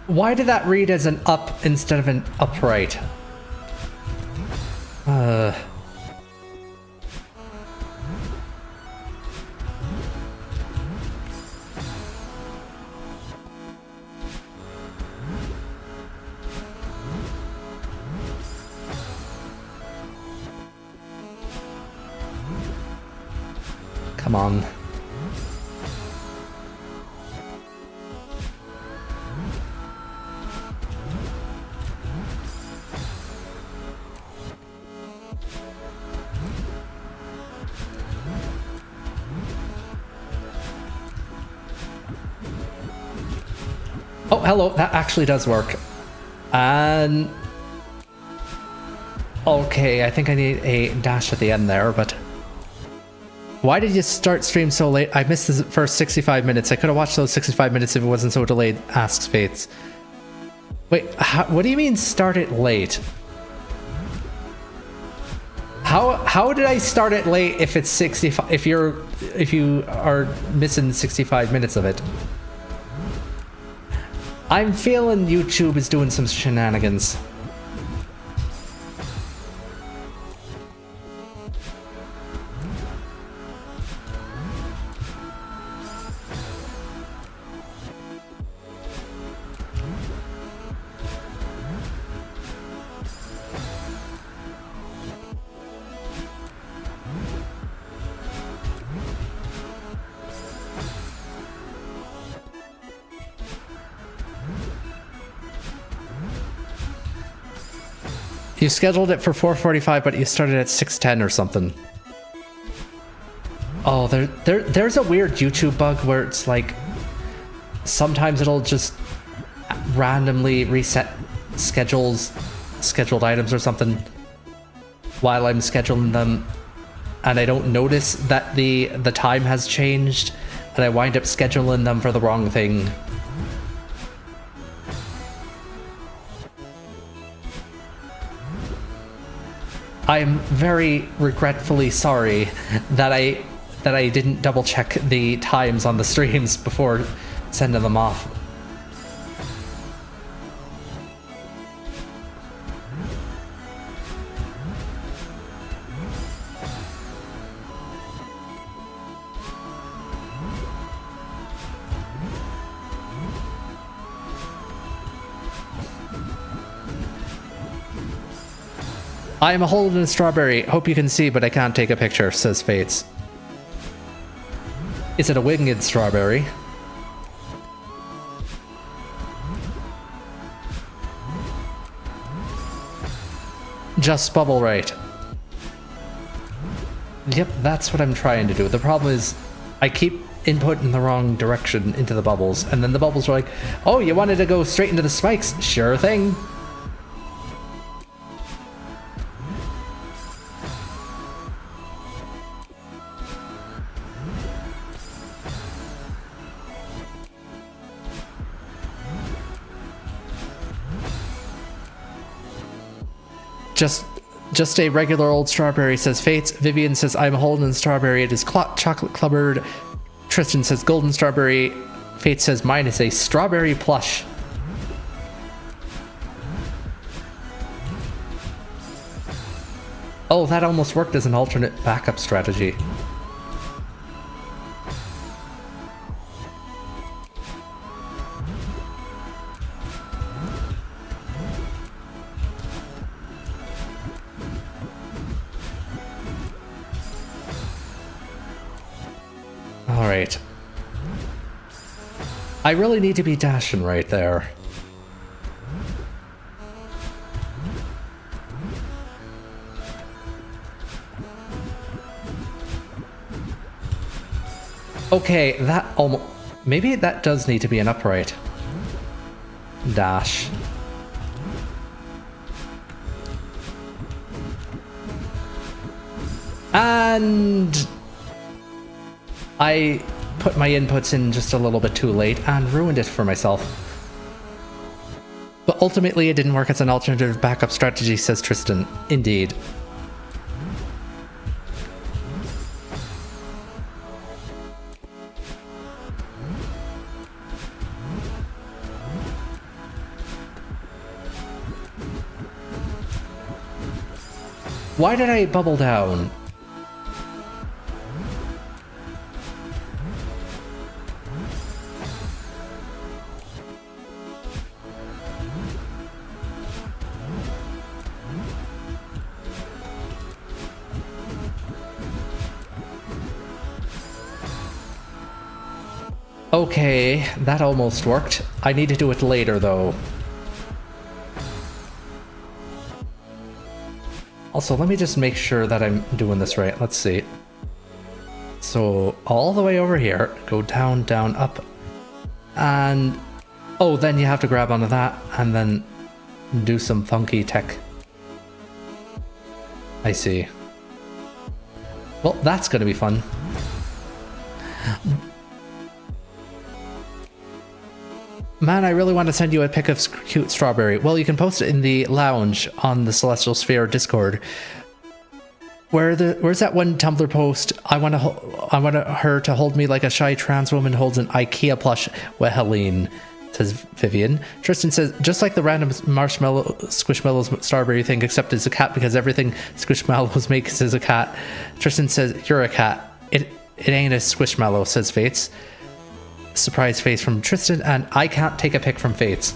Why did that read as an up instead of an upright? Come on. Oh, hello, that actually does work. And... okay, I think I need a dash at the end there, but... why did you start stream so late? I missed the first 65 minutes. I could have watched those 65 minutes if it wasn't so delayed, asks Fates. Wait, what do you mean start it late? How did I start it late if it's 65, if you are missing 65 minutes of it? I'm feeling YouTube is doing some shenanigans. You scheduled it for 4:45, but you started at 6:10 or something. Oh, there's a weird YouTube bug where it's like sometimes it'll just randomly reset scheduled items or something while I'm scheduling them, and I don't notice that the time has changed, and I wind up scheduling them for the wrong thing. I am very regretfully sorry that I didn't double check the times on the streams before sending them off. I am holding a strawberry. Hope you can see, but I can't take a picture, says Fates. Is it a winged strawberry? Just bubble right. Yep, that's what I'm trying to do. The problem is I keep inputting the wrong direction into the bubbles, and then the bubbles are like, oh, you wanted to go straight into the spikes? Sure thing. Just a regular old strawberry, says Fates. Vivian says, I'm holding strawberry. It is chocolate covered. Tristan says, golden strawberry. Fates says, mine is a strawberry plush. Oh, that almost worked as an alternate backup strategy. Alright. I really need to be dashing right there. Okay, that almost... Maybe that does need to be an upright dash. And I put my inputs in just a little bit too late and ruined it for myself. But ultimately it didn't work as an alternative backup strategy, says Tristan. Indeed. Why did I bubble down? Okay, that almost worked. I need to do it later, though. Also, let me just make sure that I'm doing this right. Let's see. So, all the way over here, go down, down, up, and... Oh, then you have to grab onto that, and then do some funky tech. I see. Well, that's gonna be fun. Man, I really want to send you a pic of cute strawberry. Well, you can post it in the lounge on the Celestial Sphere Discord. Where's that one Tumblr post? I want her to hold me like a shy trans woman holds an IKEA plush with Helene, says Vivian. Tristan says, just like the random marshmallow squishmallows strawberry thing, except it's a cat because everything squishmallows makes is a cat. Tristan says, you're a cat. It ain't a squishmallow, says Fates. Surprise face from Tristan, and I can't take a pic from Fates.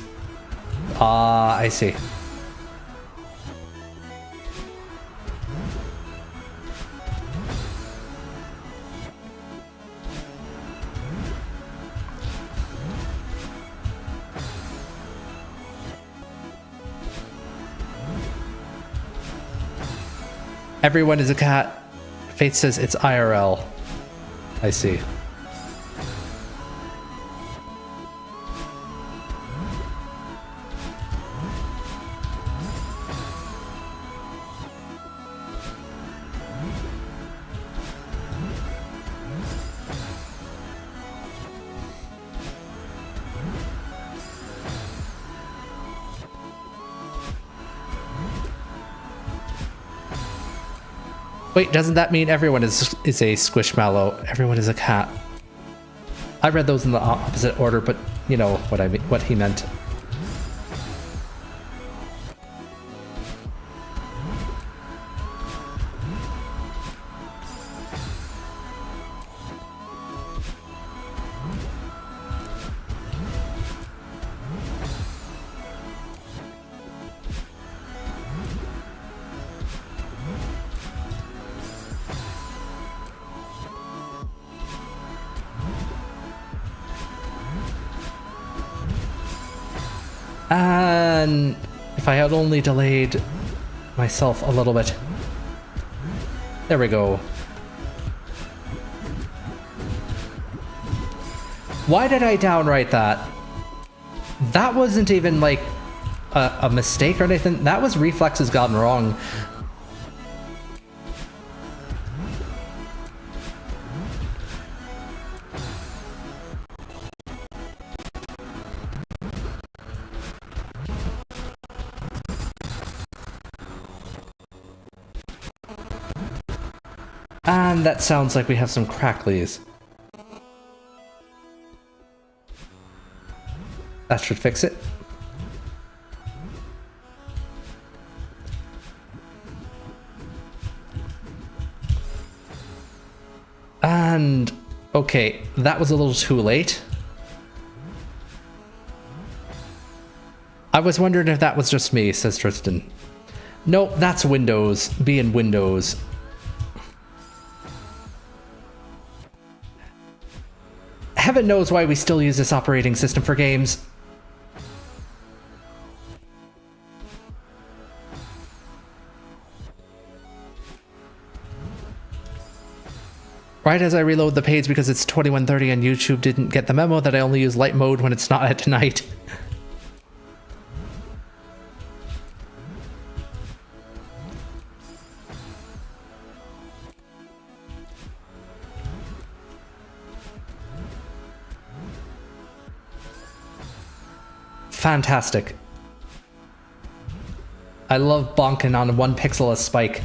Ah, I see. Everyone is a cat. Fates says it's IRL. I see. Wait, doesn't that mean everyone is a squishmallow? Everyone is a cat. I read those in the opposite order, but you know what I mean, what he meant. And if I had only delayed myself a little bit. There we go. Why did I downwrite that? That wasn't even like a mistake or anything. That was reflexes gone wrong. And that sounds like we have some cracklies. That should fix it. And okay, that was a little too late. I was wondering if that was just me, says Tristan. No, that's Windows, being Windows. Heaven knows why we still use this operating system for games. Right as I reload the page because it's 21:30 and YouTube didn't get the memo that I only use light mode when it's not at night. Fantastic. I love bonking on 1 pixel a spike.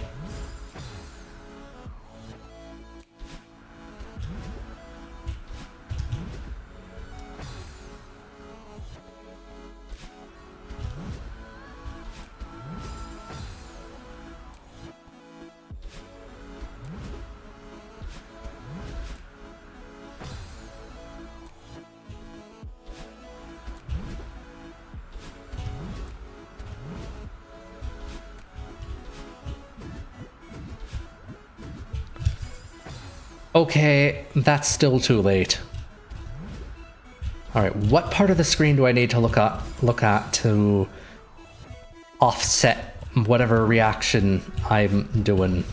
Okay, that's still too late. All right, what part of the screen do I need to look at to offset whatever reaction I'm doing?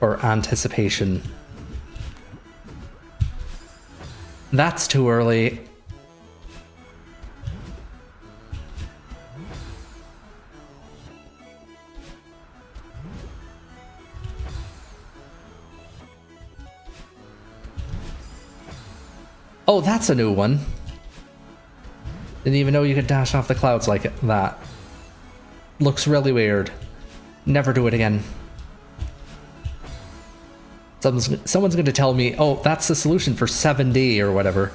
Or anticipation. That's too early. Oh, that's a new one. Didn't even know you could dash off the clouds like that. Looks really weird. Never do it again. Someone's going to tell me, oh, that's the solution for 7D or whatever.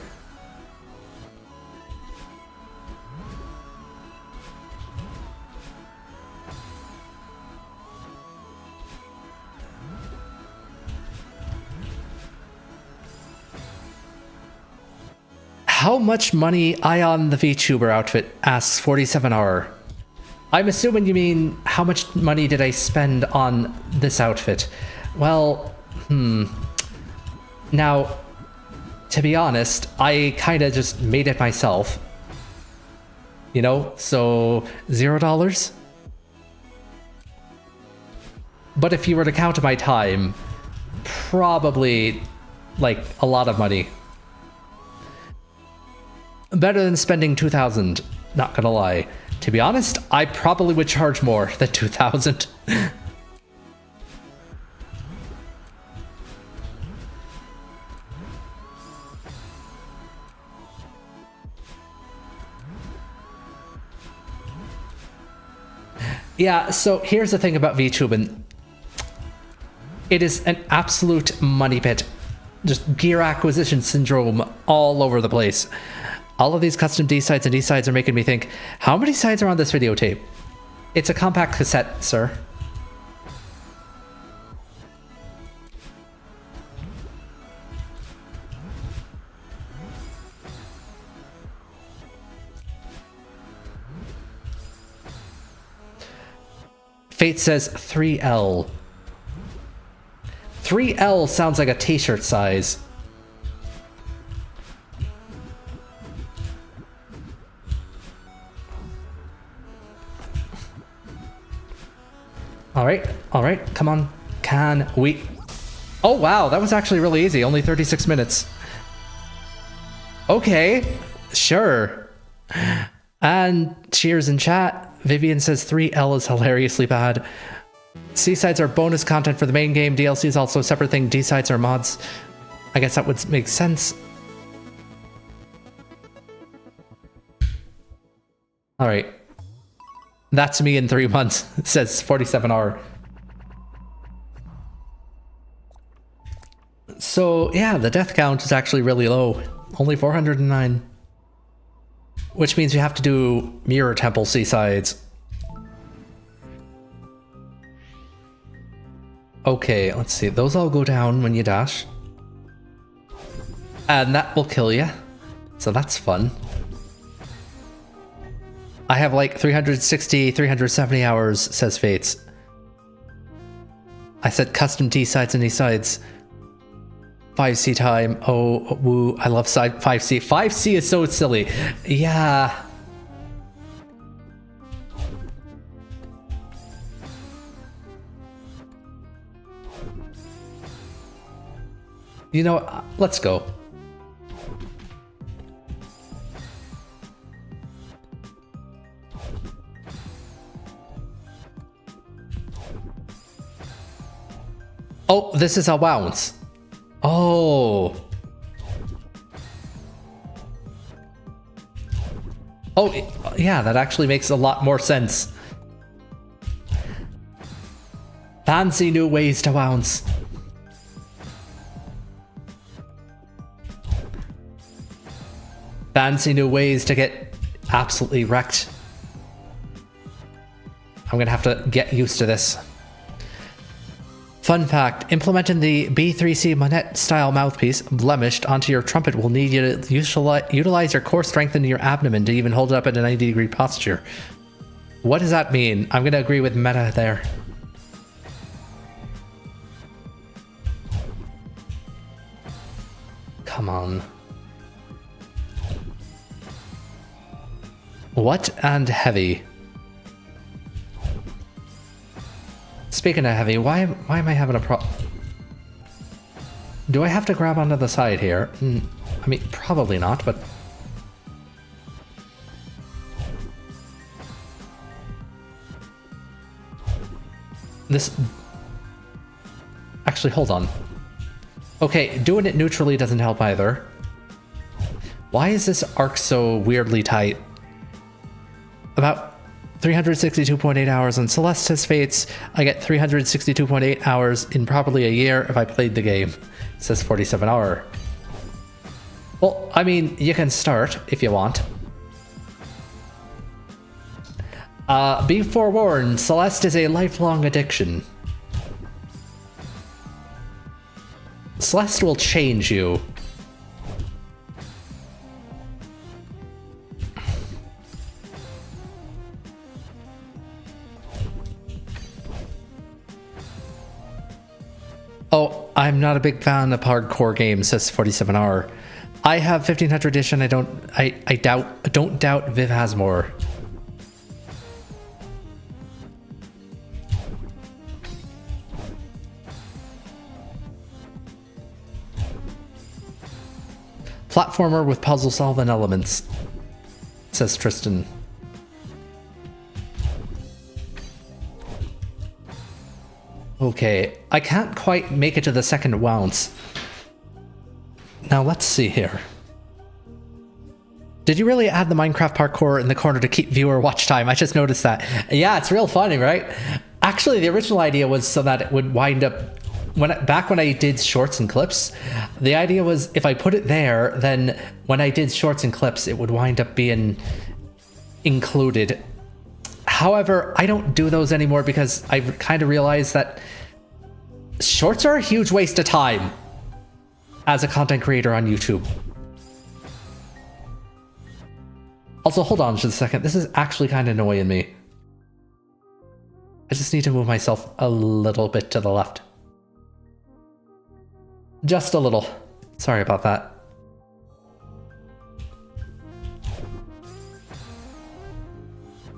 How much money Ion the VTuber outfit asks 47R. I'm assuming you mean how much money did I spend on this outfit? Well, Now, to be honest, I kind of just made it myself. You know, so $0. But if you were to count my time, probably like a lot of money. Better than spending 2,000, not gonna lie. To be honest, I probably would charge more than 2,000. Yeah, so here's the thing about VTubing. It is an absolute money pit. Just gear acquisition syndrome all over the place. All of these custom D-sides and D-sides are making me think, how many sides are on this videotape? It's a compact cassette, sir. Fate says 3L. 3L sounds like a t-shirt size. All right, come on. Can we... Oh, wow, that was actually really easy. Only 36 minutes. Okay, sure. And cheers in chat. Vivian says 3L is hilariously bad. C-sides are bonus content for the main game. DLC is also a separate thing. D-sides are mods. I guess that would make sense. All right. That's me in 3 months, says 47R. So yeah, the death count is actually really low. Only 409. Which means we have to do Mirror Temple Seasides. Okay, let's see. Those all go down when you dash. And that will kill you. So that's fun. I have like 360, 370 hours, says Fates. I said custom D sides and E sides. 5C time. Oh, woo. I love side 5C. 5C is so silly. Yeah. You know, let's go. Oh, this is a Wounce. Oh. Oh, yeah, that actually makes a lot more sense. Fancy new ways to Wounce. Fancy new ways to get absolutely wrecked. I'm gonna have to get used to this. Fun fact, implementing the B3C Monette style mouthpiece, blemished, onto your trumpet will need you to utilize your core strength into your abdomen to even hold it up at a 90-degree posture. What does that mean? I'm gonna agree with Meta there. Come on. What and heavy? Speaking of heavy, why am I having a problem? Do I have to grab onto the side here? I mean, probably not, but... This... Actually, hold on. Okay, doing it neutrally doesn't help either. Why is this arc so weirdly tight? About 362.8 hours on Celeste has Fates. I get 362.8 hours in probably a year if I played the game. It says 47 hour. Well, I mean, you can start if you want. Be forewarned, Celeste is a lifelong addiction. Celeste will change you. Oh, I'm not a big fan of hardcore games, says 47 hour. I have 1500 edition. I don't doubt Viv has more. Platformer with puzzle solving elements, says Tristan. Okay, I can't quite make it to the second Wounce. Now let's see here. Did you really add the Minecraft parkour in the corner to keep viewer watch time? I just noticed that. Yeah, it's real funny, right? Actually, the original idea was so that it would wind up... Back when I did shorts and clips, the idea was if I put it there, then when I did shorts and clips, it would wind up being included. However, I don't do those anymore because I kind of realized that shorts are a huge waste of time as a content creator on YouTube. Also, hold on just a second. This is actually kind of annoying me. I just need to move myself a little bit to the left. Just a little. Sorry about that.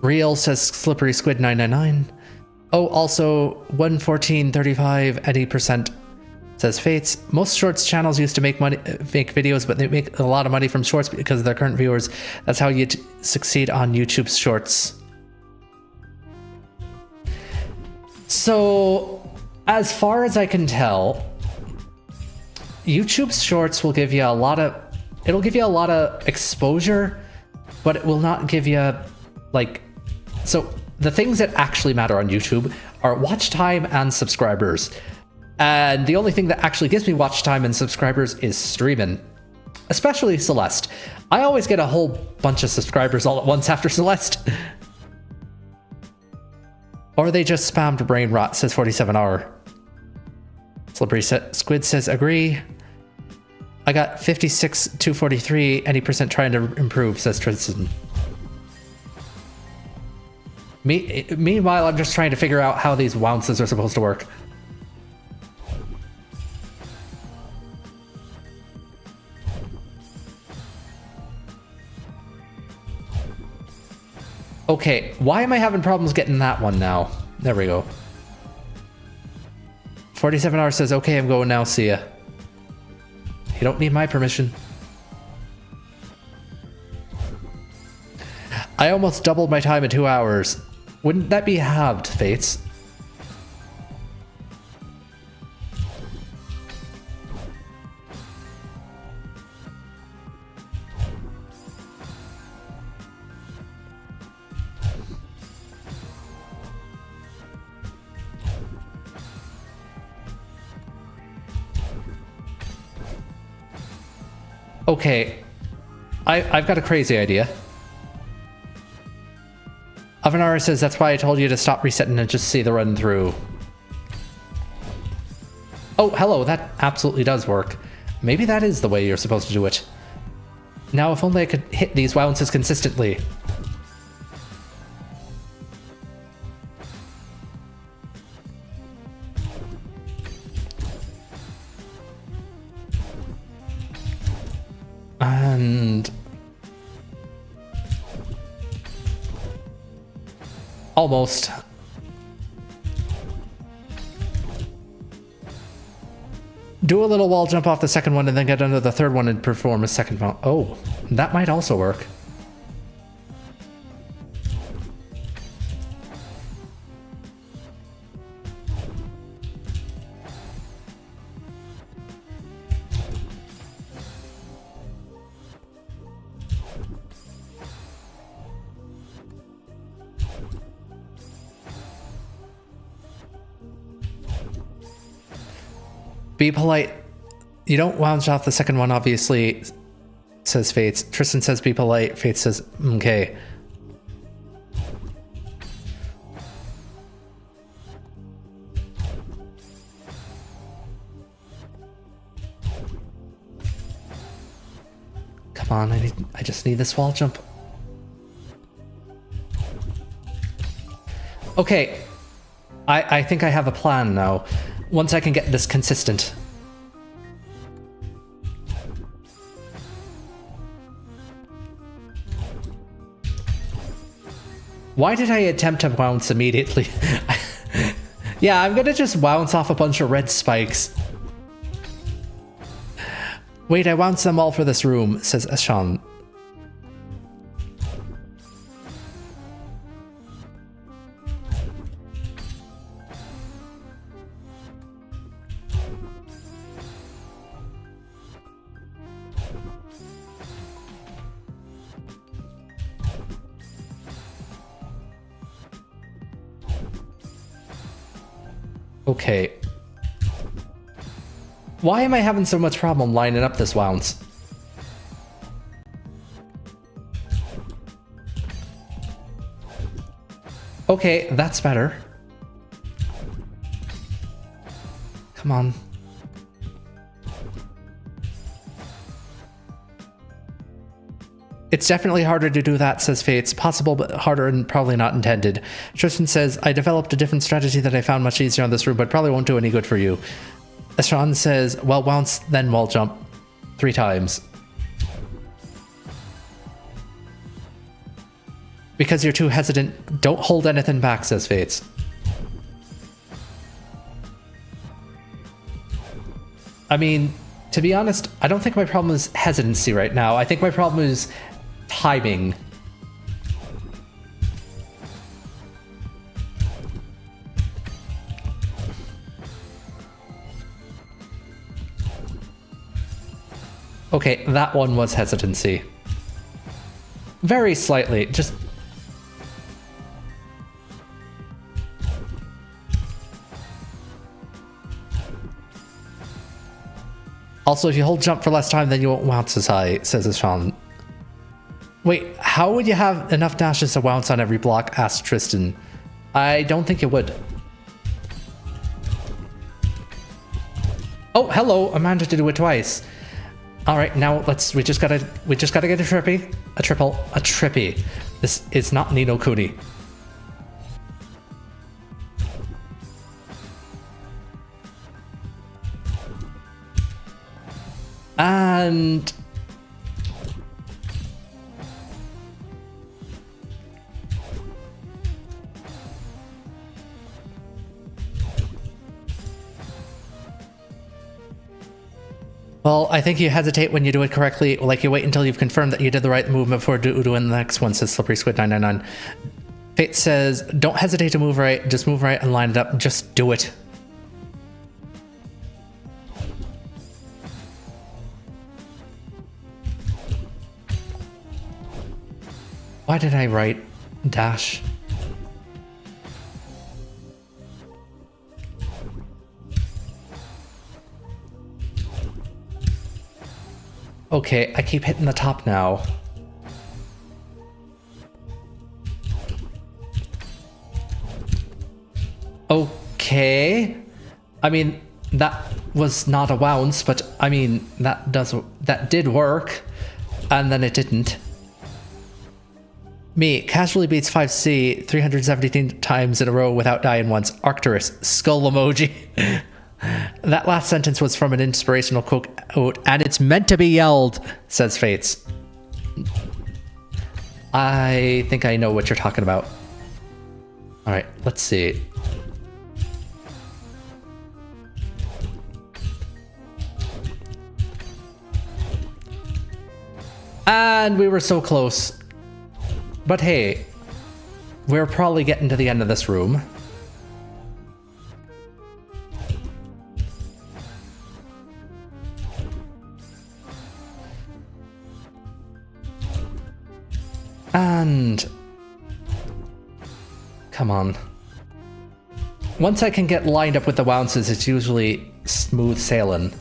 Real says Slippery Squid 999. Oh, also 114.35 at 8% says Fates. Most shorts channels used to make videos, but they make a lot of money from shorts because of their current viewers. That's how you succeed on YouTube's shorts. So, as far as I can tell, YouTube's shorts will give you a lot of... It'll give you a lot of exposure, but it will not give you, like... So, the things that actually matter on YouTube are watch time and subscribers. And the only thing that actually gives me watch time and subscribers is streaming. Especially Celeste. I always get a whole bunch of subscribers all at once after Celeste. Or they just spammed brain rot, says 47 hour. Slippery Squid says agree. I got 56, 243, any percent trying to improve, says Tristan. Meanwhile, I'm just trying to figure out how these wounces are supposed to work. Okay, why am I having problems getting that one now? There we go. 47 hours says, okay, I'm going now, see ya. You don't need my permission. I almost doubled my time in 2 hours. Wouldn't that be halved, Fates? Okay, I've got a crazy idea. Avanara says, that's why I told you to stop resetting and just see the run through. Oh, hello, that absolutely does work. Maybe that is the way you're supposed to do it. Now, if only I could hit these wounces consistently. And... almost. Do a little wall jump off the second one and then get under the third one and perform a second round. Oh, that might also work. Be polite. You don't wound off the second one, obviously, says Fates. Tristan says be polite. Fates says, okay. Come on, I just need this wall jump. Okay. I think I have a plan now. Once I can get this consistent. Why did I attempt to bounce immediately? Yeah, I'm gonna just bounce off a bunch of red spikes. Wait, I bounced them all for this room, says Ashan. Okay. Why am I having so much problem lining up this wounce? Okay, that's better. Come on. It's definitely harder to do that, says Fates. Possible, but harder and probably not intended. Tristan says, I developed a different strategy that I found much easier on this room, but probably won't do any good for you. Ashan says, well, bounce, then wall jump 3 times. Because you're too hesitant, don't hold anything back, says Fates. I mean, to be honest, I don't think my problem is hesitancy right now. I think my problem is timing. Okay, that one was hesitancy. Very slightly, just... Also, if you hold jump for less time, then you won't bounce as high, says Sean. Wait, how would you have enough dashes to bounce on every block? Asked Tristan. I don't think you would. Oh, hello! I managed to do it twice. All right, now we just gotta get a trippy, a triple, a trippy. This is not Ni no Kuni. And well, I think you hesitate when you do it correctly, like you wait until you've confirmed that you did the right movement before doing the next one, says Slippery Squid 999. Fate says, don't hesitate to move right, just move right and line it up, just do it. Why did I write dash? Okay, I keep hitting the top now. Okay. I mean, that was not a bounce, but I mean, that did work. And then it didn't. Me casually beats 5C 317 times in a row without dying once. Arcturus, skull emoji. That last sentence was from an inspirational quote, and it's meant to be yelled, says Fates. I think I know what you're talking about. All right, let's see. And we were so close. But hey, we're probably getting to the end of this room. And come on. Once I can get lined up with the bounces, it's usually smooth sailing.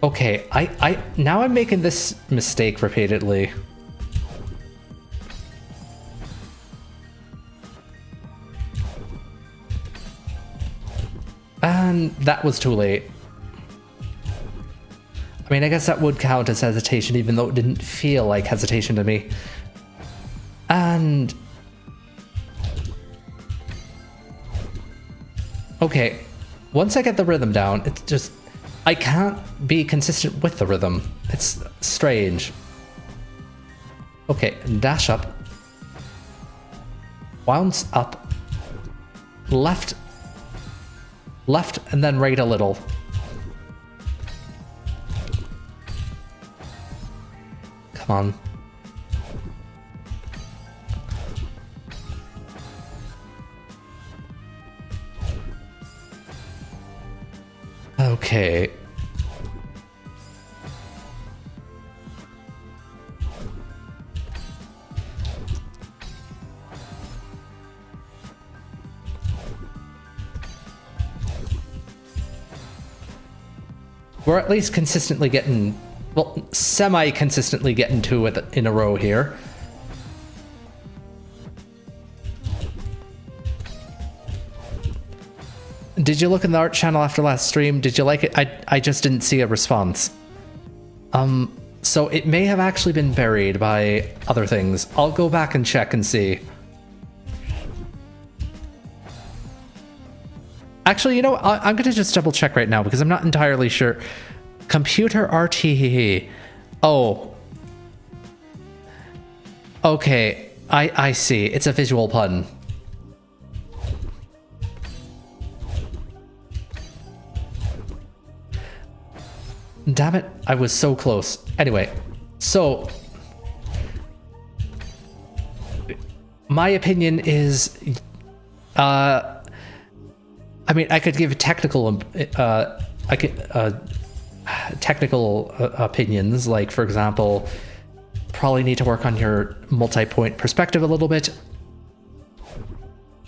Okay, now I'm making this mistake repeatedly. And that was too late. I mean, I guess that would count as hesitation, even though it didn't feel like hesitation to me. And okay, once I get the rhythm down, it's just I can't be consistent with the rhythm. It's strange. Okay, dash up. Bounce up. Left. Left and then right a little. Come on. Okay. We're at least consistently getting, well, semi-consistently getting two in a row here. Did you look in the art channel after last stream? Did you like it? I just didn't see a response. So it may have actually been buried by other things. I'll go back and check and see. Actually, you know, I'm going to just double check right now because I'm not entirely sure. Computer RT. Oh. Okay, I see. It's a visual pun. Damn it, I was so close. Anyway, so my opinion is, I mean, I could give technical opinions, like, for example, probably need to work on your multi-point perspective a little bit.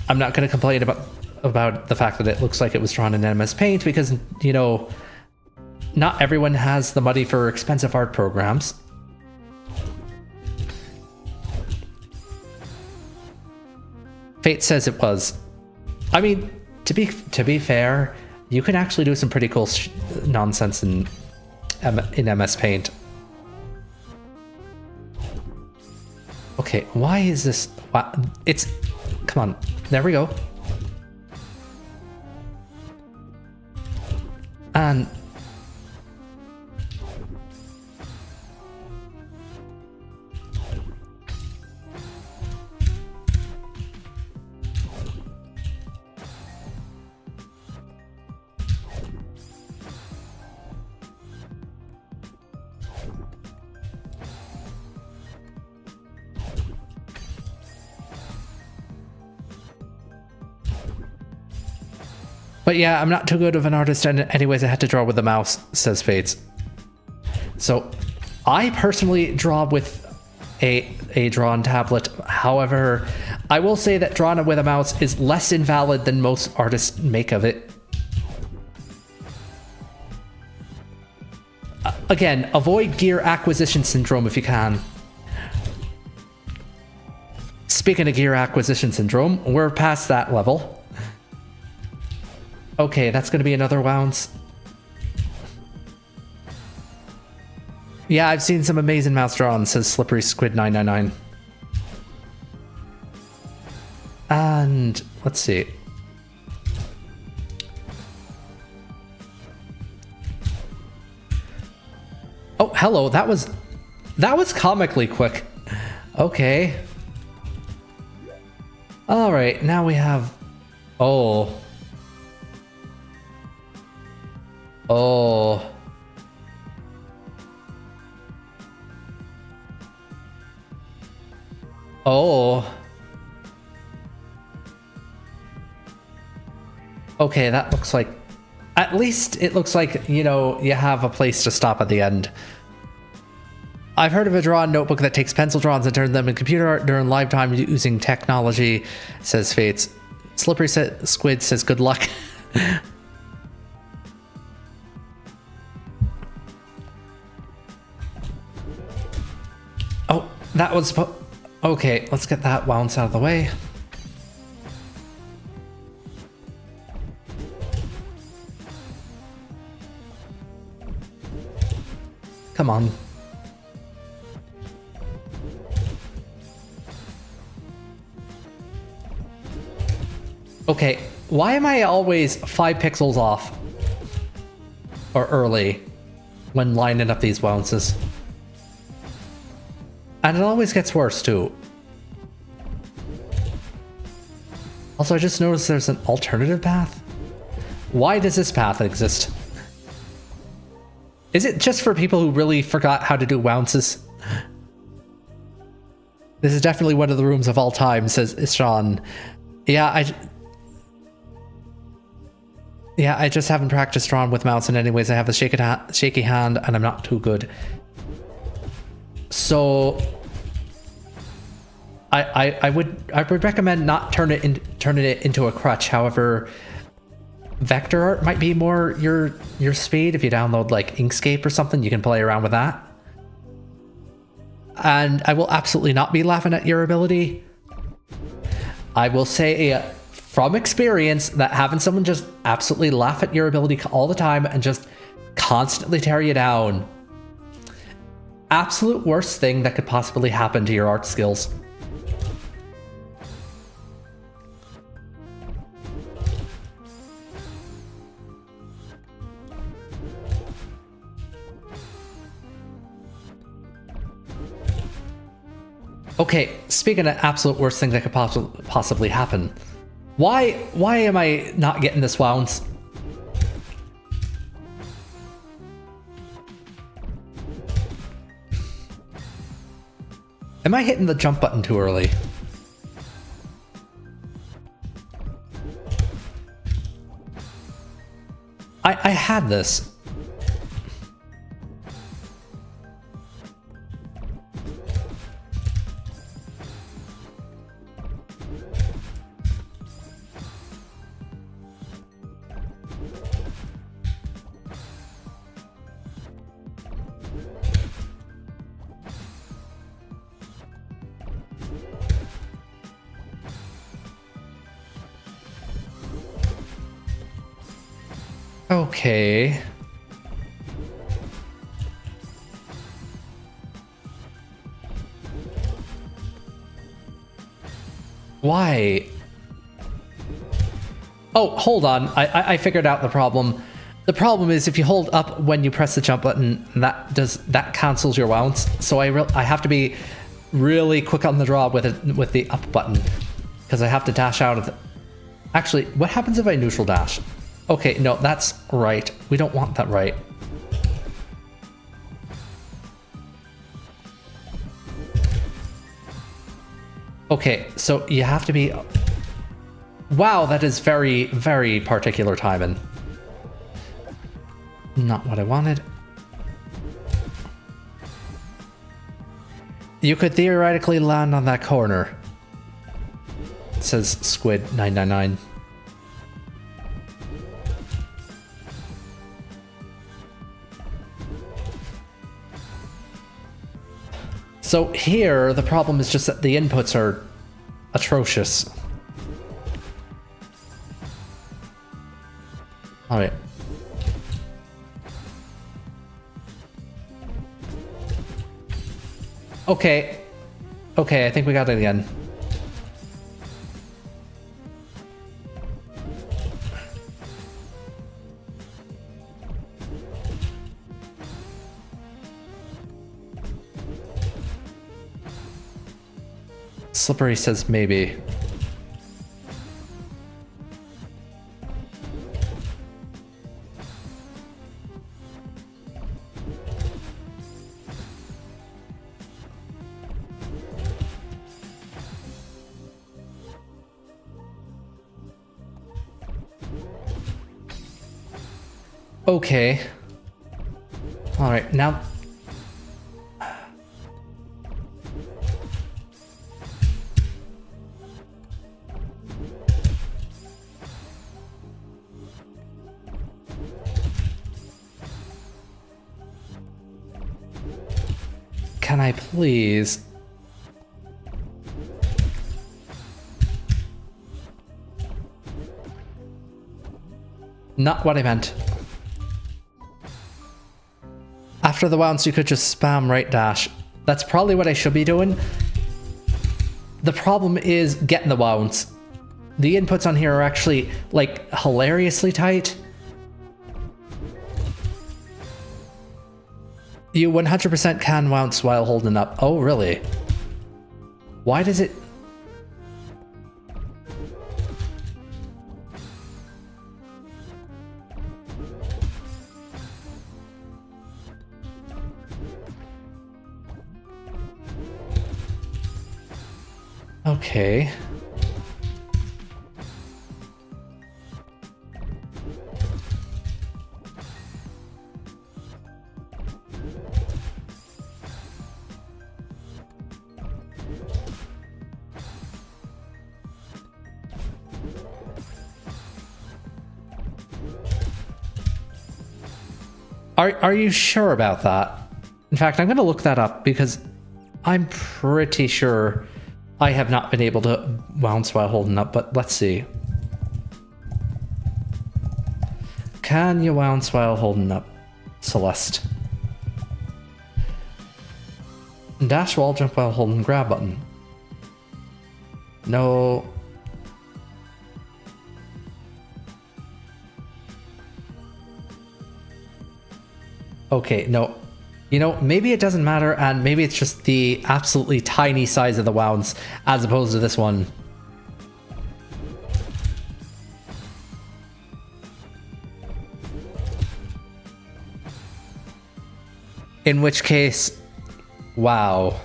I'm not going to complain about the fact that it looks like it was drawn in MS Paint, because, you know, not everyone has the money for expensive art programs. Fate says it was. I mean, to be fair, you can actually do some pretty cool nonsense in MS Paint. Okay, why is this? It's, come on, there we go. And but yeah, I'm not too good of an artist, and anyways, I had to draw with the mouse, says Fates. So I personally draw with a drawn tablet. However, I will say that drawing with a mouse is less invalid than most artists make of it. Again, avoid gear acquisition syndrome if you can. Speaking of gear acquisition syndrome, we're past that level. Okay, that's going to be another Wounce. Yeah, I've seen some amazing mouse drawings, says Slippery Squid 999. And let's see. Oh, hello. That was comically quick. Okay. All right, now we have. Oh. Oh. Oh. Okay, that looks like... At least it looks like, you know, you have a place to stop at the end. I've heard of a drawn notebook that takes pencil drawings and turns them into computer art during live time using technology, says Fates. Slippery Squid says good luck. Oh, that was... Okay, let's get that Wounce out of the way. Come on. Okay, why am I always 5 pixels off? Or early when lining up these Wounces? And it always gets worse too. Also, I just noticed there's an alternative path. Why does this path exist? Is it just for people who really forgot how to do Wounces? This is definitely one of the rooms of all time, says Sean. Yeah, I just haven't practiced drawing with mouse, and anyways, I have a shaky hand, and I'm not too good. So I would recommend not turning it into a crutch. However, vector art might be more your speed. If you download like Inkscape or something, you can play around with that. And I will absolutely not be laughing at your ability. I will say from experience that having someone just absolutely laugh at your ability all the time and just constantly tear you down, absolute worst thing that could possibly happen to your art skills. Okay, speaking of absolute worst thing that could possibly happen, why am I not getting this wounce? Am I hitting the jump button too early? I had this. Okay. Why? Oh, hold on. I figured out the problem. The problem is if you hold up when you press the jump button, that cancels your wounce. So I have to be really quick on the draw with the up button because I have to dash out of the... Actually, what happens if I neutral dash? Okay, no, that's right. We don't want that right. Okay, so you have to be... Wow, that is very, very particular timing. Not what I wanted. You could theoretically land on that corner. It says Squid 999. So here, the problem is just that the inputs are atrocious. Alright. Okay. Okay, I think we got it again. Slippery says maybe. Okay. All right, now... Can I please... Not what I meant. After the bounce, you could just spam right dash. That's probably what I should be doing. The problem is getting the bounce. The inputs on here are actually, like, hilariously tight. You 100% can bounce while holding up. Oh, really? Why does it... Okay. Are you sure about that? In fact, I'm going to look that up because I'm pretty sure I have not been able to bounce while holding up, but let's see. Can you bounce while holding up, Celeste? Dash wall jump while holding grab button. No. Okay, no. You know, maybe it doesn't matter, and maybe it's just the absolutely tiny size of the Wounce as opposed to this one. In which case, wow.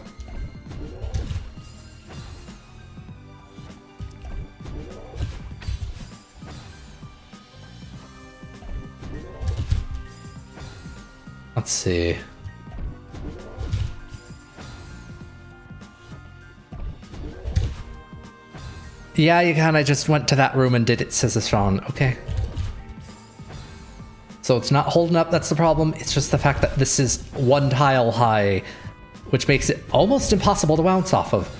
Let's see. Yeah, you kind of just went to that room and did it, says Sean. Okay. So it's not holding up, that's the problem. It's just the fact that this is one tile high, which makes it almost impossible to bounce off of.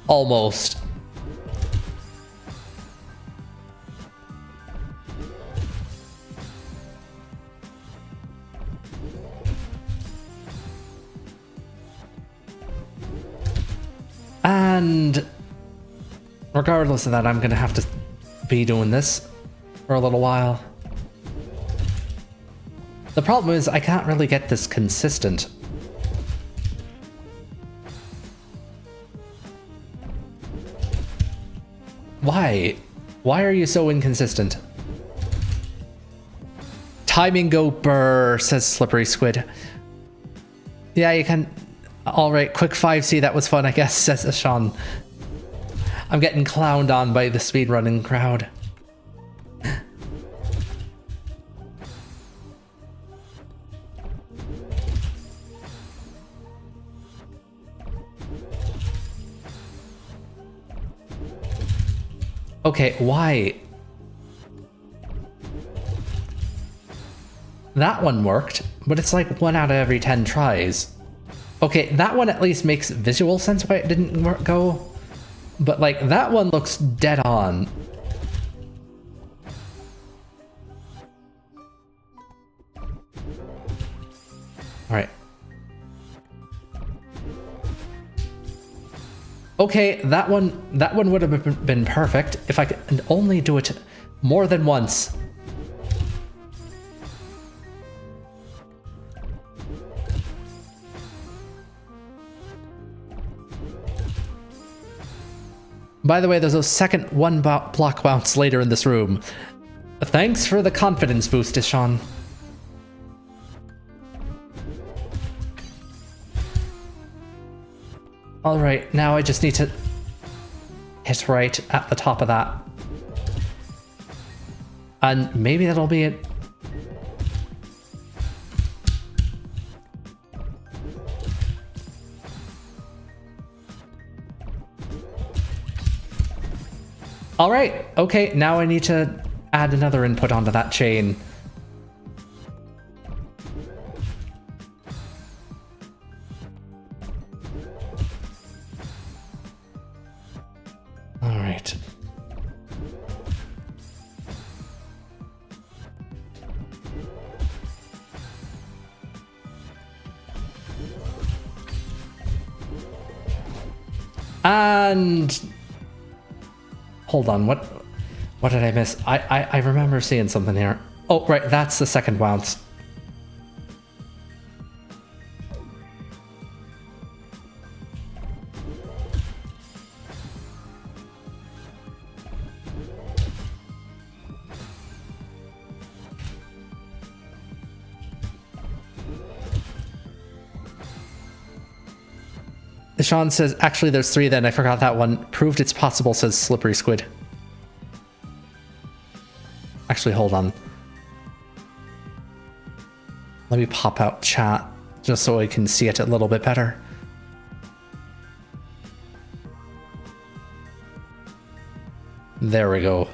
Almost. And regardless of that, I'm going to have to be doing this for a little while. The problem is I can't really get this consistent. Why? Why are you so inconsistent? Timing go burr, says Slippery Squid. Yeah, you can... Alright, quick 5C, that was fun, I guess, says Sean. I'm getting clowned on by the speedrunning crowd. Okay, why? That one worked, but it's like 1 out of every 10 tries. Okay, that one at least makes visual sense why it didn't go. But like, that one looks dead on. Alright. Okay, that one would have been perfect if I could only do it more than once. By the way, there's a second block bounce later in this room. Thanks for the confidence boost, Sean. Alright, now I just need to hit right at the top of that. And maybe that'll be it. Alright, okay, now I need to add another input onto that chain. Alright. And... hold on, what did I miss? I remember seeing something here. Oh, right, that's the second bounce. Sean says, actually there's 3 then, I forgot that one. Proved it's possible, says Slippery Squid. Actually, hold on. Let me pop out chat, just so I can see it a little bit better. There we go.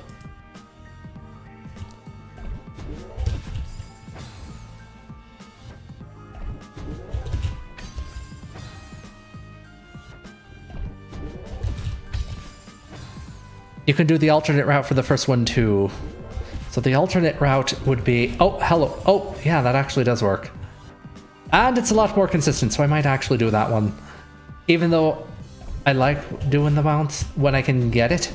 You can do the alternate route for the first one too. So the alternate route would be... oh, hello. Oh, yeah, that actually does work. And it's a lot more consistent, so I might actually do that one. Even though I like doing the bounce when I can get it.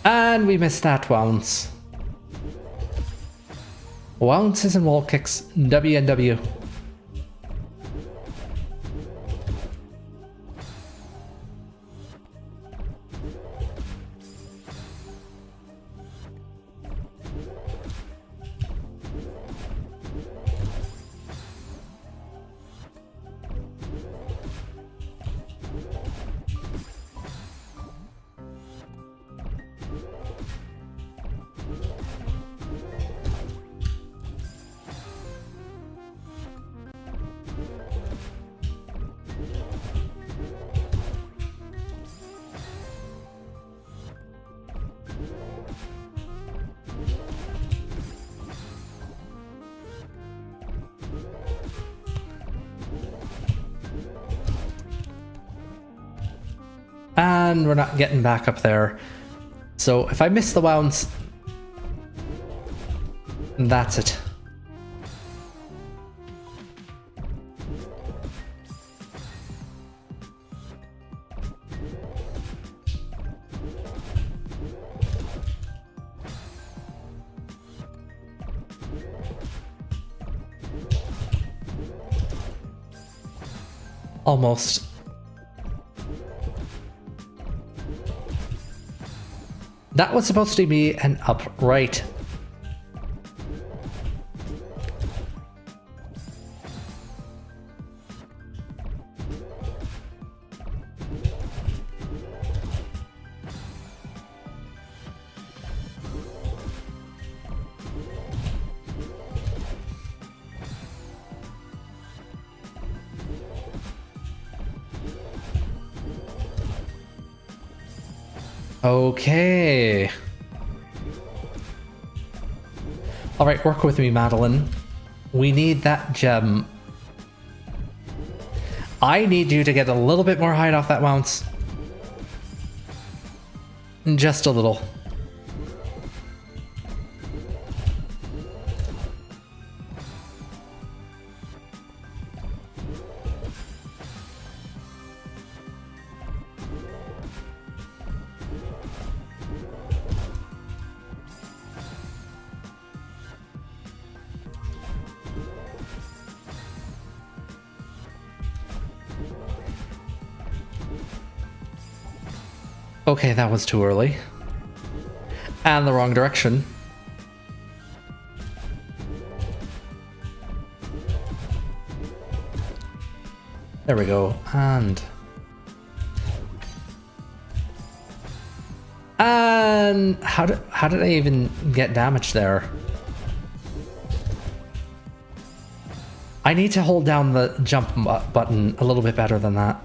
And we missed that Wounce. Wounces and wall kicks, W and W. And we're not getting back up there. So if I miss the Wounce, that's it. Almost. That was supposed to be an upright. Okay. All right, work with me, Madeline. We need that gem. I need you to get a little bit more height off that Wounce. Just a little. Okay, that was too early. And the wrong direction. There we go. And how did I even get damage there? I need to hold down the jump button a little bit better than that.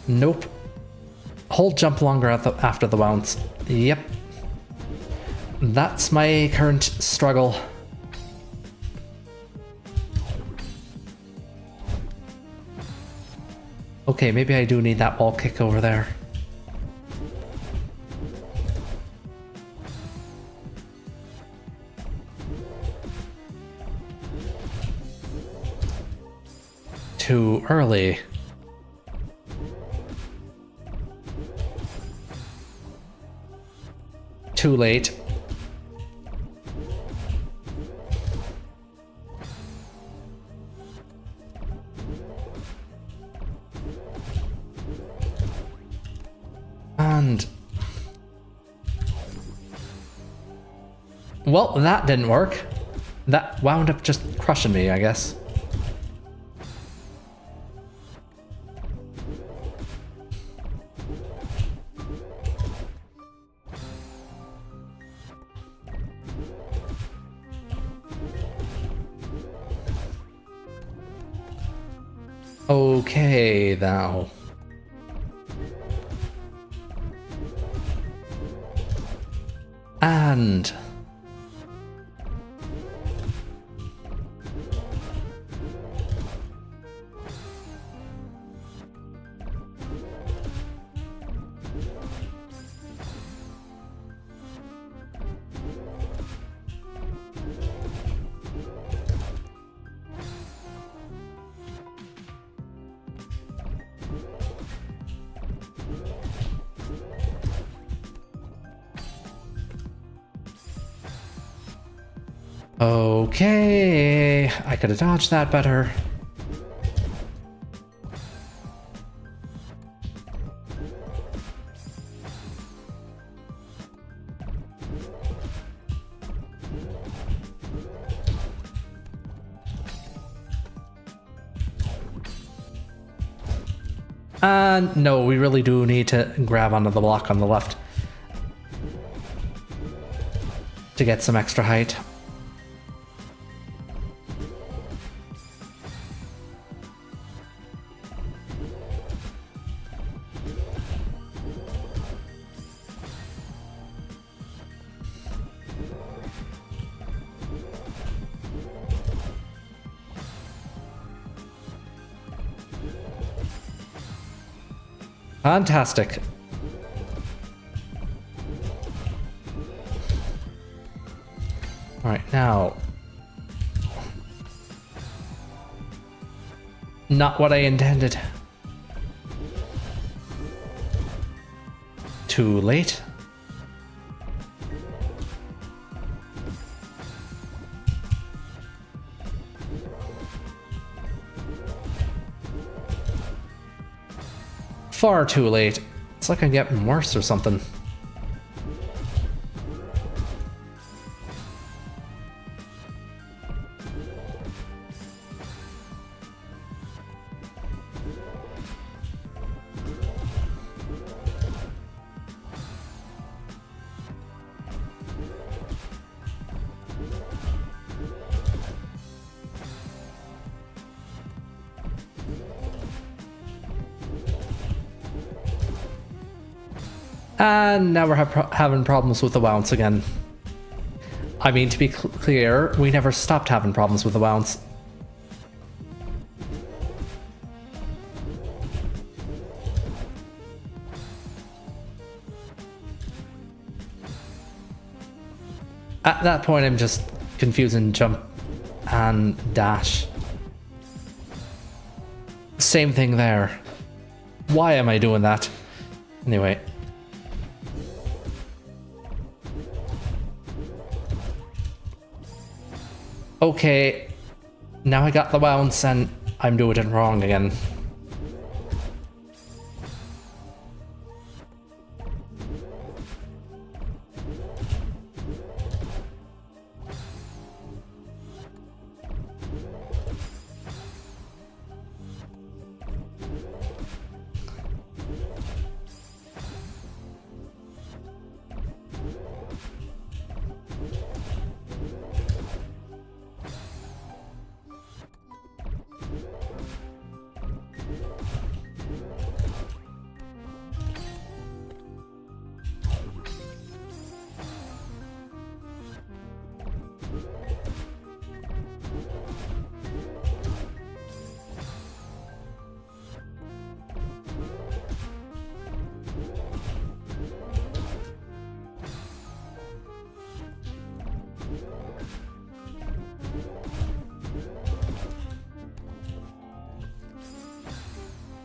Nope. Hold jump longer after the Wounce. Yep. That's my current struggle. Okay, maybe I do need that wall kick over there. Too early. Too late. And well, that didn't work. That wound up just crushing me, I guess. Okay, now. And Okay, I could have dodged that better. No, we really do need to grab onto the block on the left to get some extra height. Fantastic. All right, now. Not what I intended. Too late. Far too late. It's like I'm getting worse or something. And now we're having problems with the Wounce again. I mean, to be clear, we never stopped having problems with the Wounce. At that point, I'm just confusing jump and dash. Same thing there. Why am I doing that? Anyway. Okay, now I got the Wounce and I'm doing it wrong again.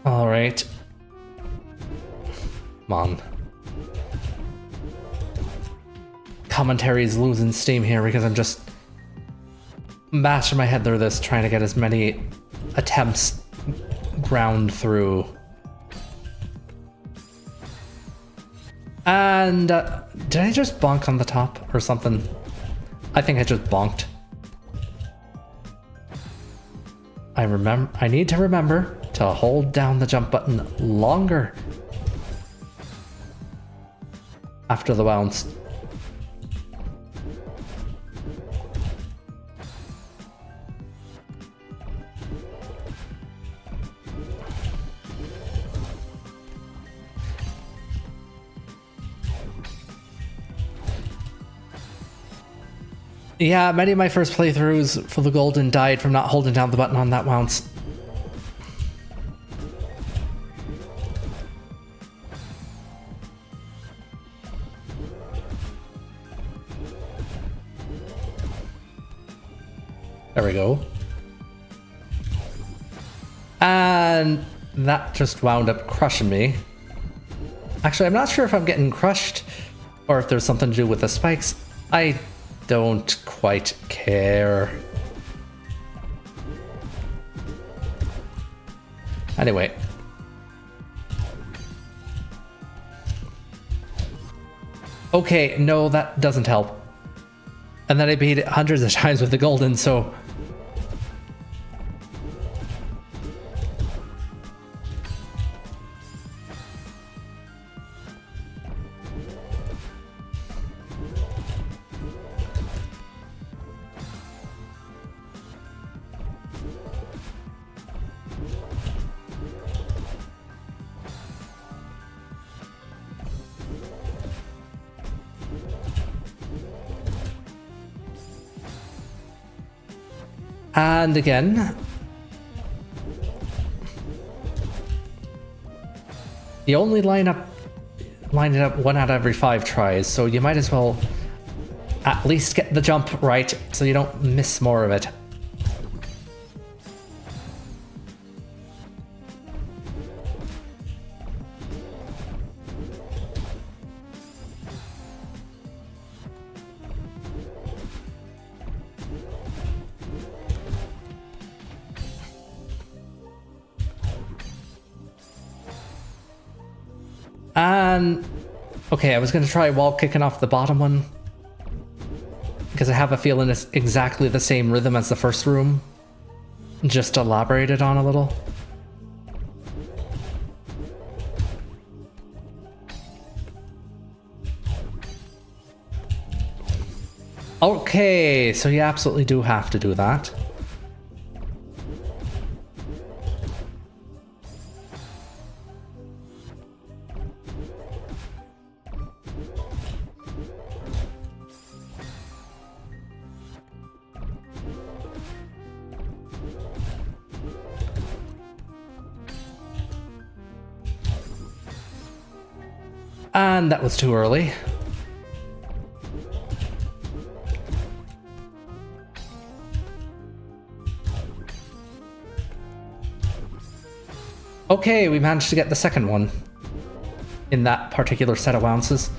All right. Come on. Commentary is losing steam here because I'm just mashing my head through this, trying to get as many attempts ground through. And did I just bonk on the top or something? I think I just bonked. I need to remember to hold down the jump button longer after the bounce. Yeah, many of my first playthroughs for the Golden died from not holding down the button on that bounce. There we go. And that just wound up crushing me. Actually, I'm not sure if I'm getting crushed or if there's something to do with the spikes. I don't quite care. Anyway. Okay, no, that doesn't help. And then I beat it hundreds of times with the golden, so... And again, you only line it up 1 out of every 5 tries, so you might as well at least get the jump right so you don't miss more of it. And okay, I was going to try wall kicking off the bottom one because I have a feeling it's exactly the same rhythm as the first room, just elaborated on a little. Okay, so you absolutely do have to do that. And that was too early. Okay, we managed to get the second one in that particular set of ounces.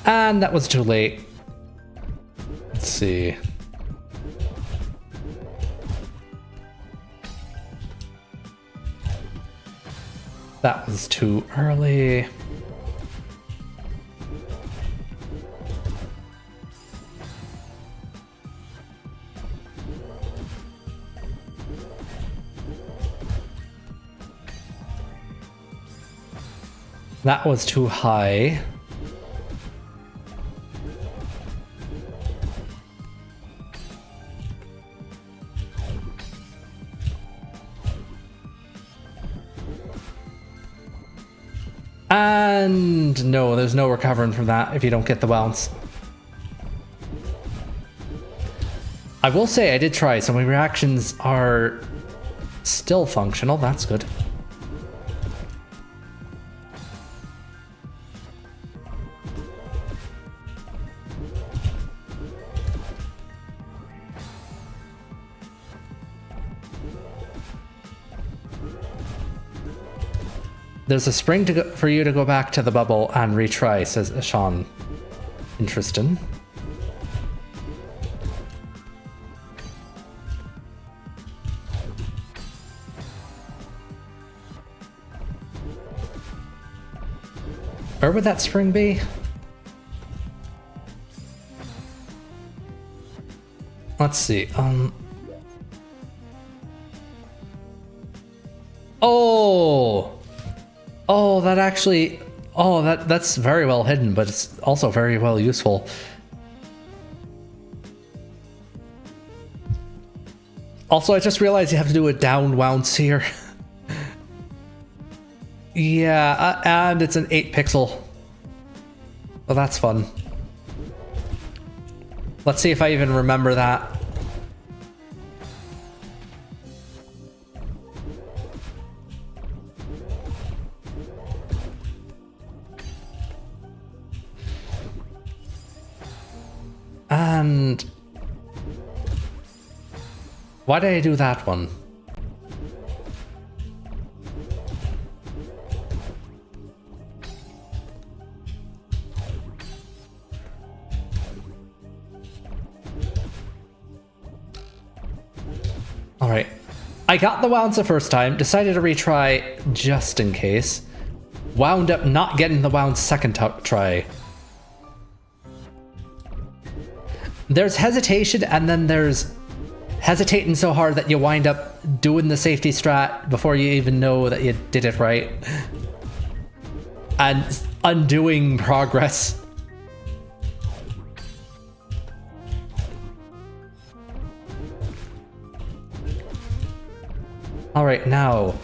And that was too late. Let's see. That was too early. That was too high. And no, there's no recovering from that if you don't get the bounce. I will say I did try, so my reactions are still functional. That's good. There's a spring for you to go back to the bubble and retry, says Sean. Interesting. Where would that spring be? Let's see. Oh, that actually... Oh, that's very well hidden, but it's also very well useful. Also, I just realized you have to do a down wounce here. Yeah, and it's an 8 pixel. Well, that's fun. Let's see if I even remember that. And why did I do that one? Alright. I got the wounds the first time, decided to retry just in case. Wound up not getting the wound second try. There's hesitation, and then there's hesitating so hard that you wind up doing the safety strat before you even know that you did it right. And undoing progress. Alright, now.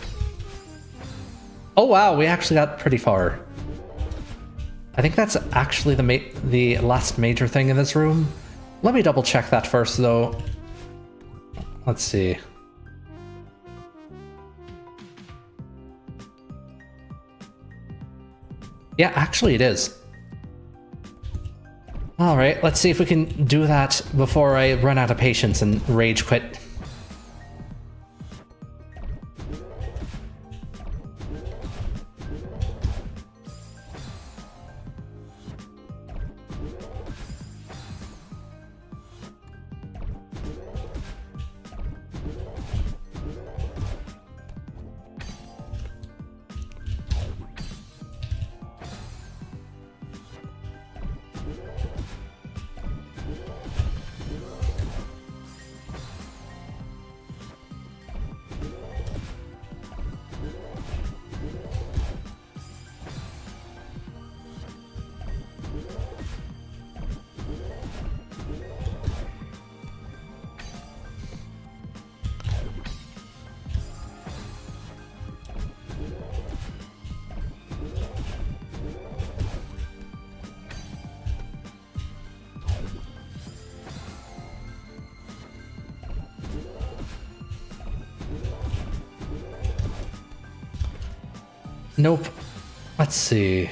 Oh wow, we actually got pretty far. I think that's actually the last major thing in this room. Let me double check that first, though. Let's see. Yeah, actually it is. Alright, let's see if we can do that before I run out of patience and rage quit. Nope. Let's see.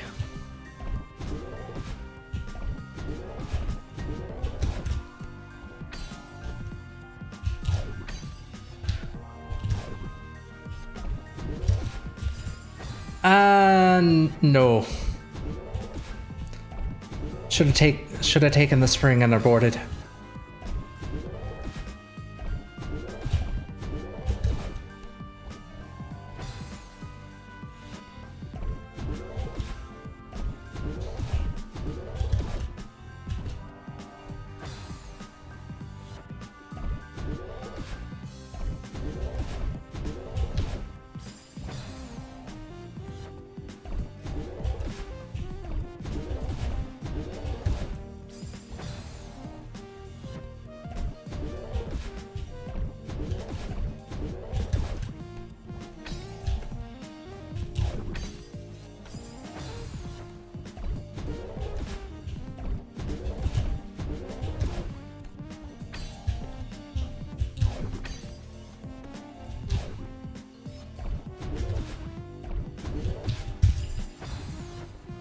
No. Should have taken the spring and aborted.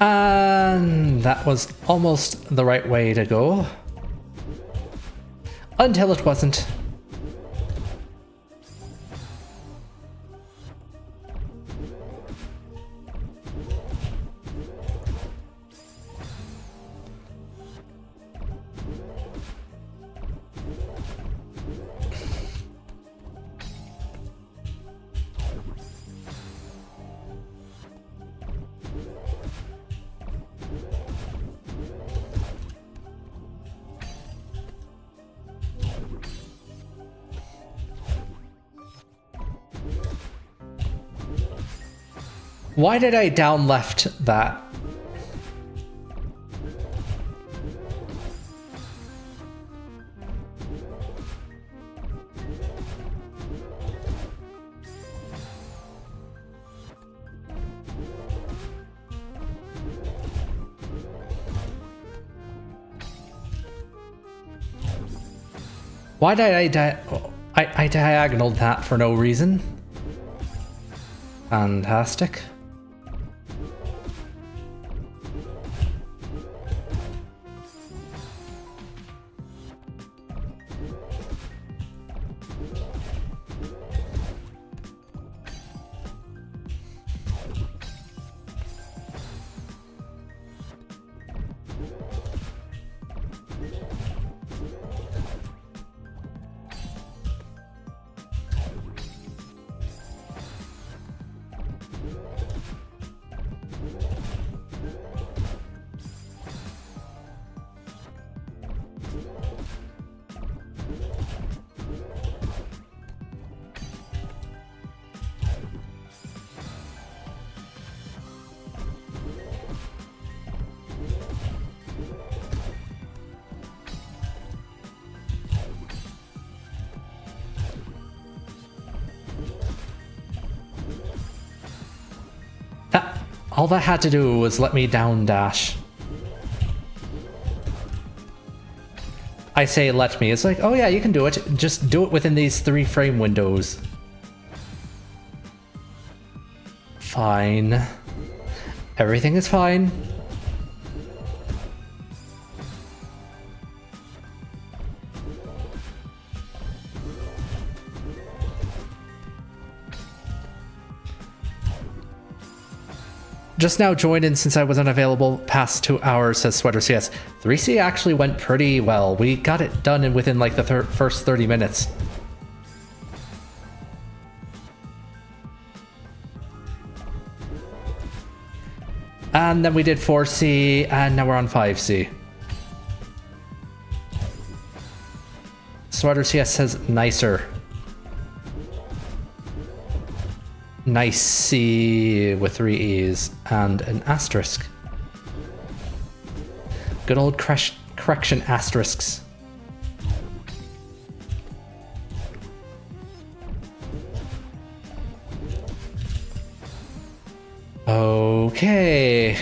And that was almost the right way to go. Until it wasn't. Why did I down left that? Why did I diagonaled that for no reason? Fantastic. All that had to do was let me down dash. I say let me, it's like, oh yeah, you can do it. Just do it within these 3 frame windows. Fine. Everything is fine. Just now joined in since I was unavailable past 2 hours, says Sweater CS. 3C actually went pretty well. We got it done within like the first 30 minutes. And then we did 4C, and now we're on 5C. Sweater CS says nicer. Nice C with 3 E's and an asterisk. Good old correction asterisks. Okay.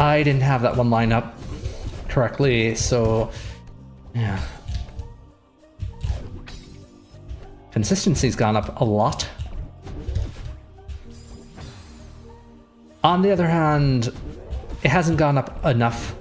I didn't have that one line up correctly, so yeah. Consistency's gone up a lot. On the other hand, it hasn't gone up enough.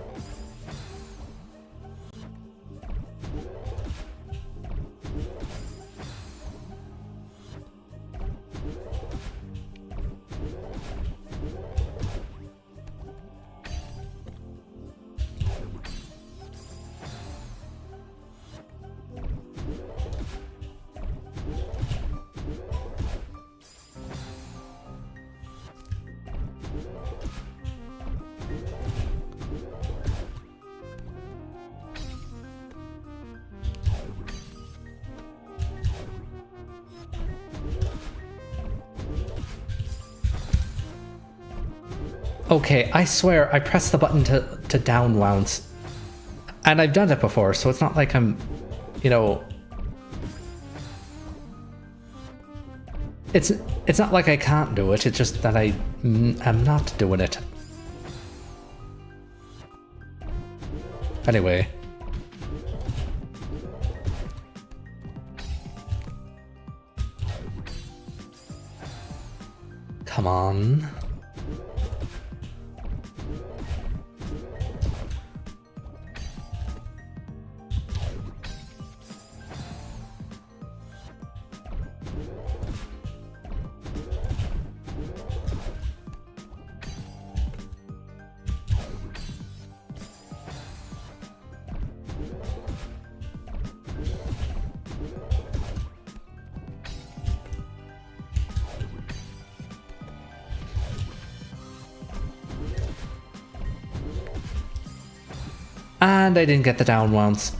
Okay, I swear I pressed the button to down wounce. And I've done it before, so it's not like I'm, you know... It's not like I can't do it, it's just that I'm not doing it. Anyway. Come on. And I didn't get the down wounce.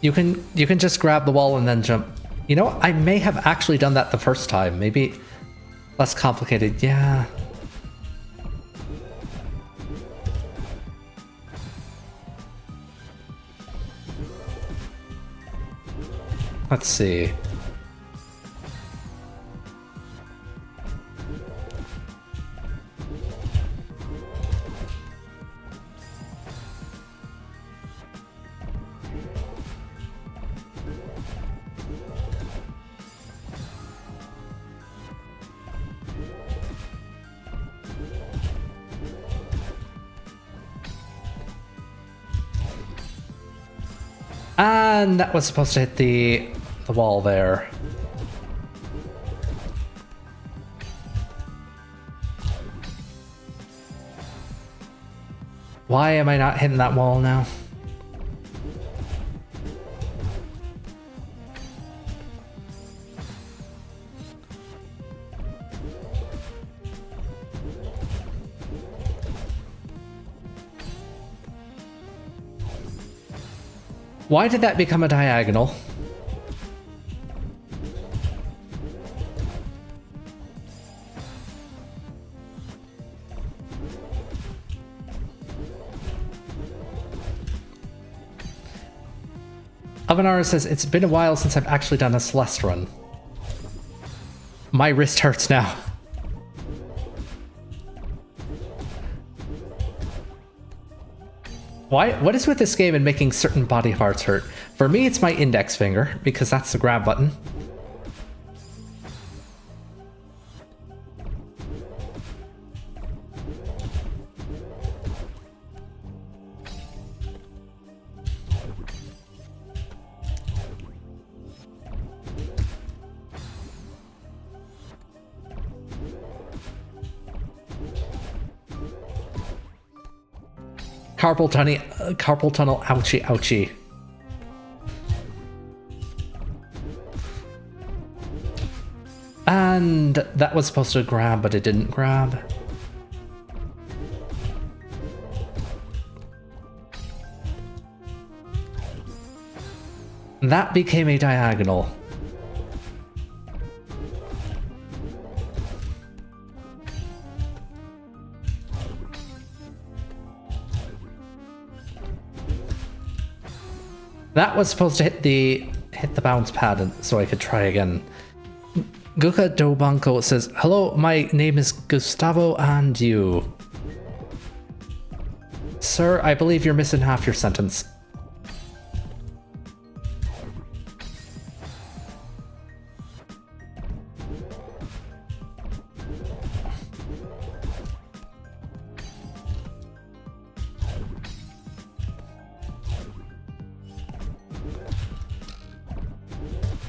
You can just grab the wall and then jump. You know, I may have actually done that the first time. Maybe less complicated. Yeah. Let's see. And that was supposed to hit the wall there. Why am I not hitting that wall now? Why did that become a diagonal? Avanara says, it's been a while since I've actually done a Celeste run. My wrist hurts now. Why? What is with this game and making certain body parts hurt? For me, it's my index finger, because that's the grab button. Carpal tunnel, ouchie, ouchie. And that was supposed to grab, but it didn't grab. That became a diagonal. That was supposed to hit the bounce pad so I could try again. Guka Dobanko says, hello, my name is Gustavo and you. Sir, I believe you're missing half your sentence.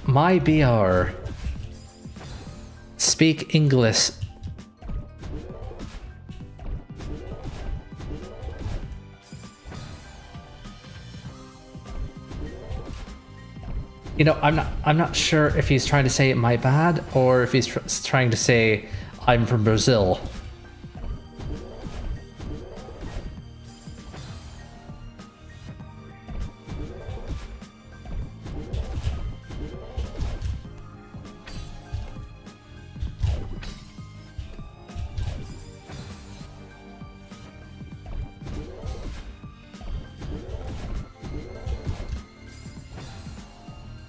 My BR. Speak English. You know, I'm not sure if he's trying to say my bad or if he's trying to say I'm from Brazil.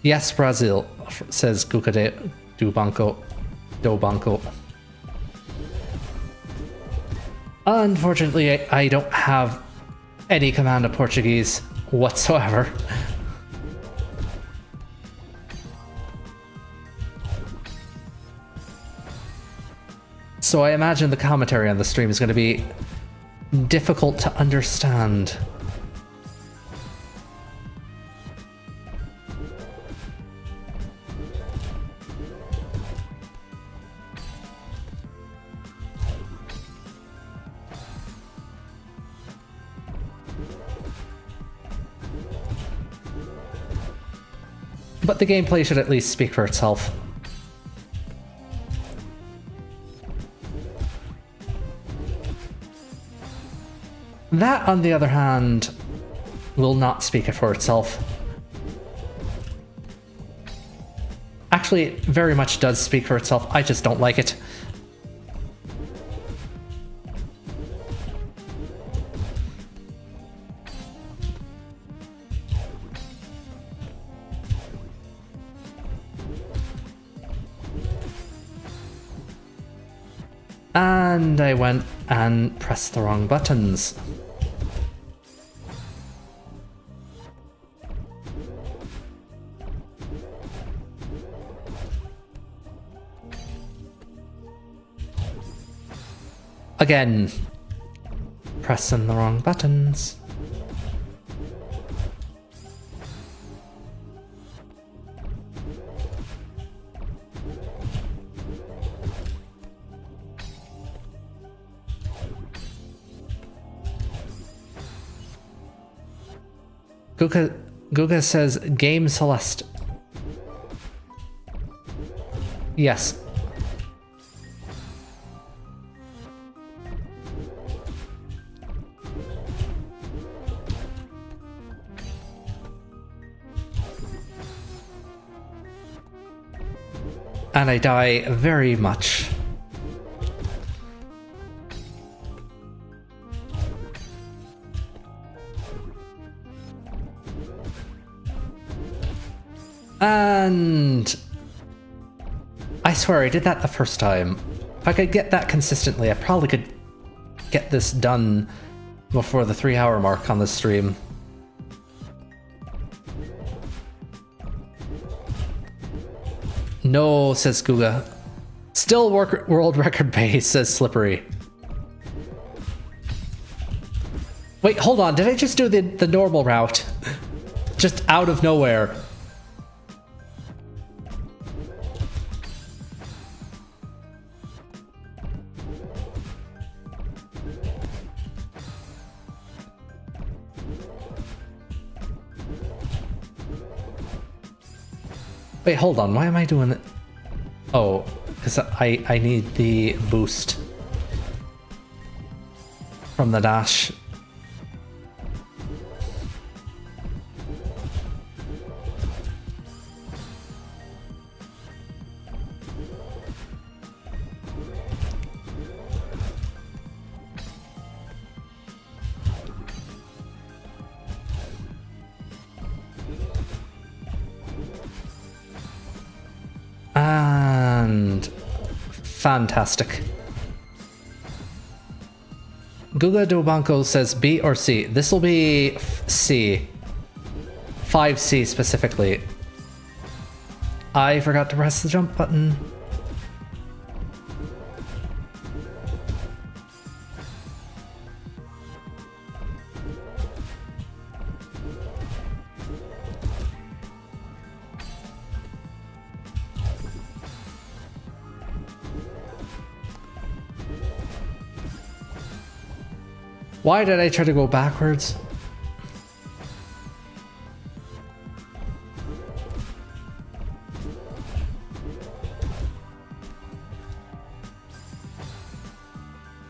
Yes, Brazil, says Gukade Dobanko. Unfortunately, I don't have any command of Portuguese whatsoever. So I imagine the commentary on the stream is going to be difficult to understand. But the gameplay should at least speak for itself. That, on the other hand, will not speak for itself. Actually, it very much does speak for itself. I just don't like it. And I went and pressed the wrong buttons. Again, pressing the wrong buttons. Guga says, game Celeste. Yes. And I die very much. And I swear I did that the first time. If I could get that consistently, I probably could get this done before the 3-hour mark on this stream. No, says Guga. Still world record base, says Slippery. Wait, hold on. Did I just do the normal route? Just out of nowhere. Wait, hold on. Why am I doing it? Oh, because I need the boost from the dash. And fantastic. Guga Dobanko says B or C. This will be C. 5C specifically. I forgot to press the jump button. Why did I try to go backwards?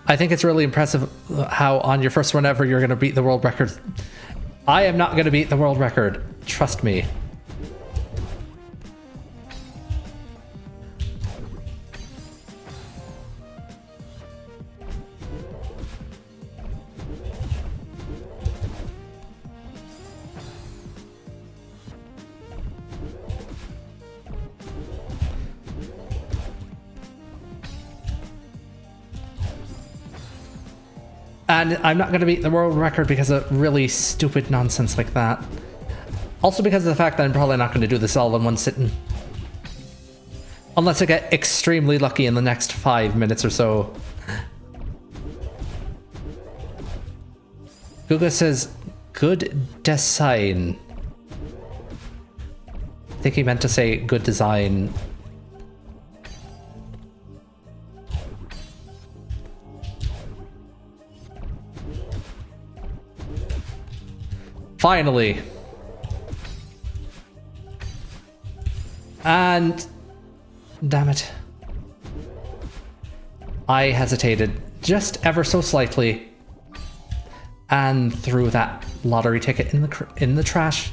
I think it's really impressive how on your first run ever you're going to beat the world record. I am not going to beat the world record. Trust me. And I'm not going to beat the world record because of really stupid nonsense like that. Also because of the fact that I'm probably not going to do this all in one sitting. Unless I get extremely lucky in the next 5 minutes or so. Guga says, good design. I think he meant to say good design. Finally. And damn it. I hesitated just ever so slightly and threw that lottery ticket in the trash.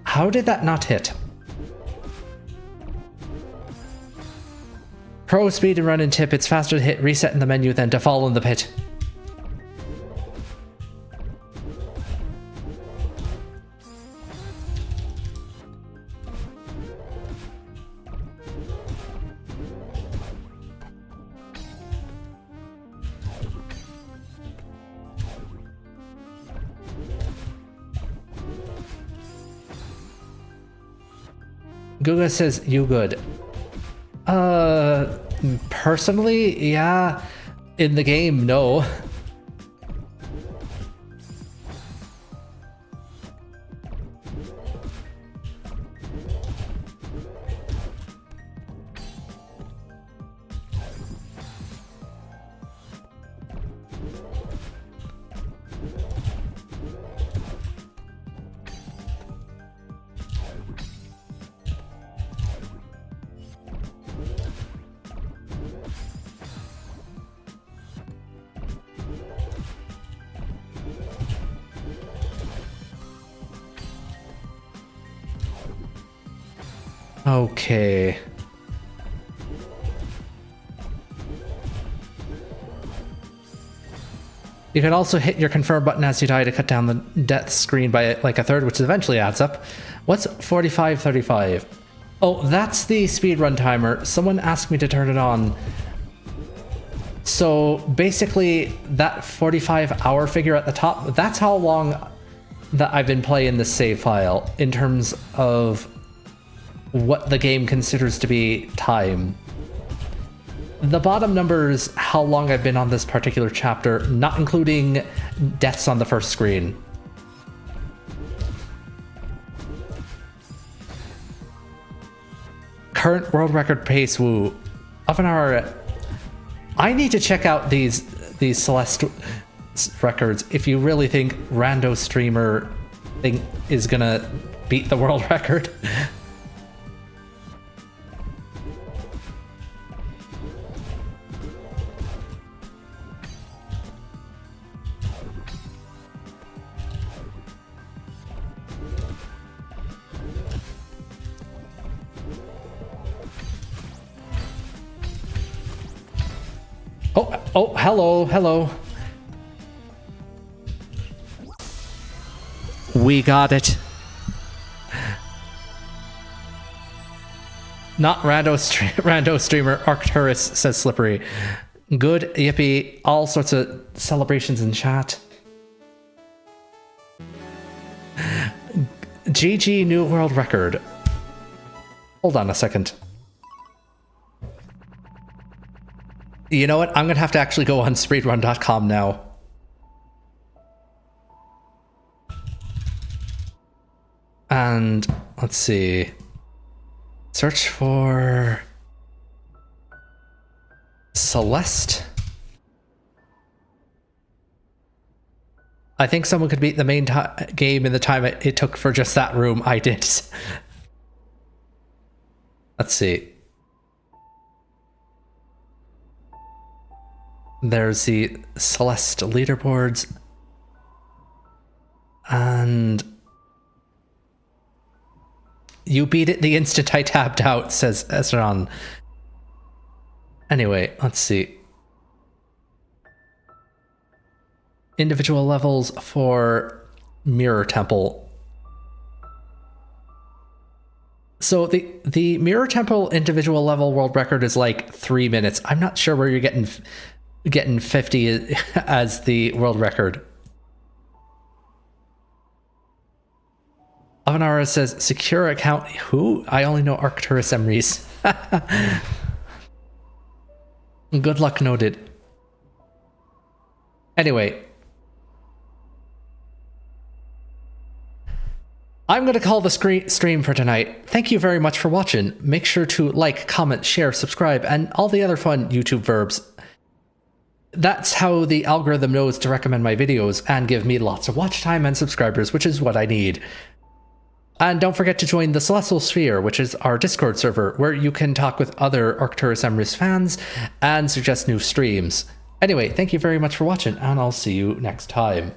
How did that not hit? Pro speed and run and tip. It's faster to hit reset in the menu than to fall in the pit. Guga says, you good. Personally, yeah. In the game, no. Okay. You can also hit your confirm button as you die to cut down the death screen by like a third, which eventually adds up. What's 4535? Oh, that's the speedrun timer. Someone asked me to turn it on. So basically that 45-hour figure at the top, that's how long that I've been playing this save file in terms of what the game considers to be time. The bottom number is how long I've been on this particular chapter, not including deaths on the first screen. Current world record pace, woo. Of an hour. I need to check out these Celeste records if you really think rando streamer thing is gonna beat the world record. Oh, hello. We got it. Not rando streamer, Arcturus, says Slippery. Good, yippee, all sorts of celebrations in chat. GG new world record. Hold on a second. You know what? I'm going to have to actually go on speedrun.com now. And let's see. Search for Celeste. I think someone could beat the main game in the time it took for just that room. I did. Let's see. There's the Celeste leaderboards. And you beat it the instant I tapped out, says Ezran. Anyway, let's see. Individual levels for Mirror Temple. So the Mirror Temple individual level world record is like 3 minutes. I'm not sure where you're getting 50 as the world record. Avanara says, secure account. Who? I only know Arcturus Emrys. Good luck noted. Anyway. I'm going to call the stream for tonight. Thank you very much for watching. Make sure to like, comment, share, subscribe, and all the other fun YouTube verbs. That's how the algorithm knows to recommend my videos and give me lots of watch time and subscribers, which is what I need. And don't forget to join the Celestial Sphere, which is our Discord server, where you can talk with other Arcturus Emrys fans and suggest new streams. Anyway, thank you very much for watching, and I'll see you next time.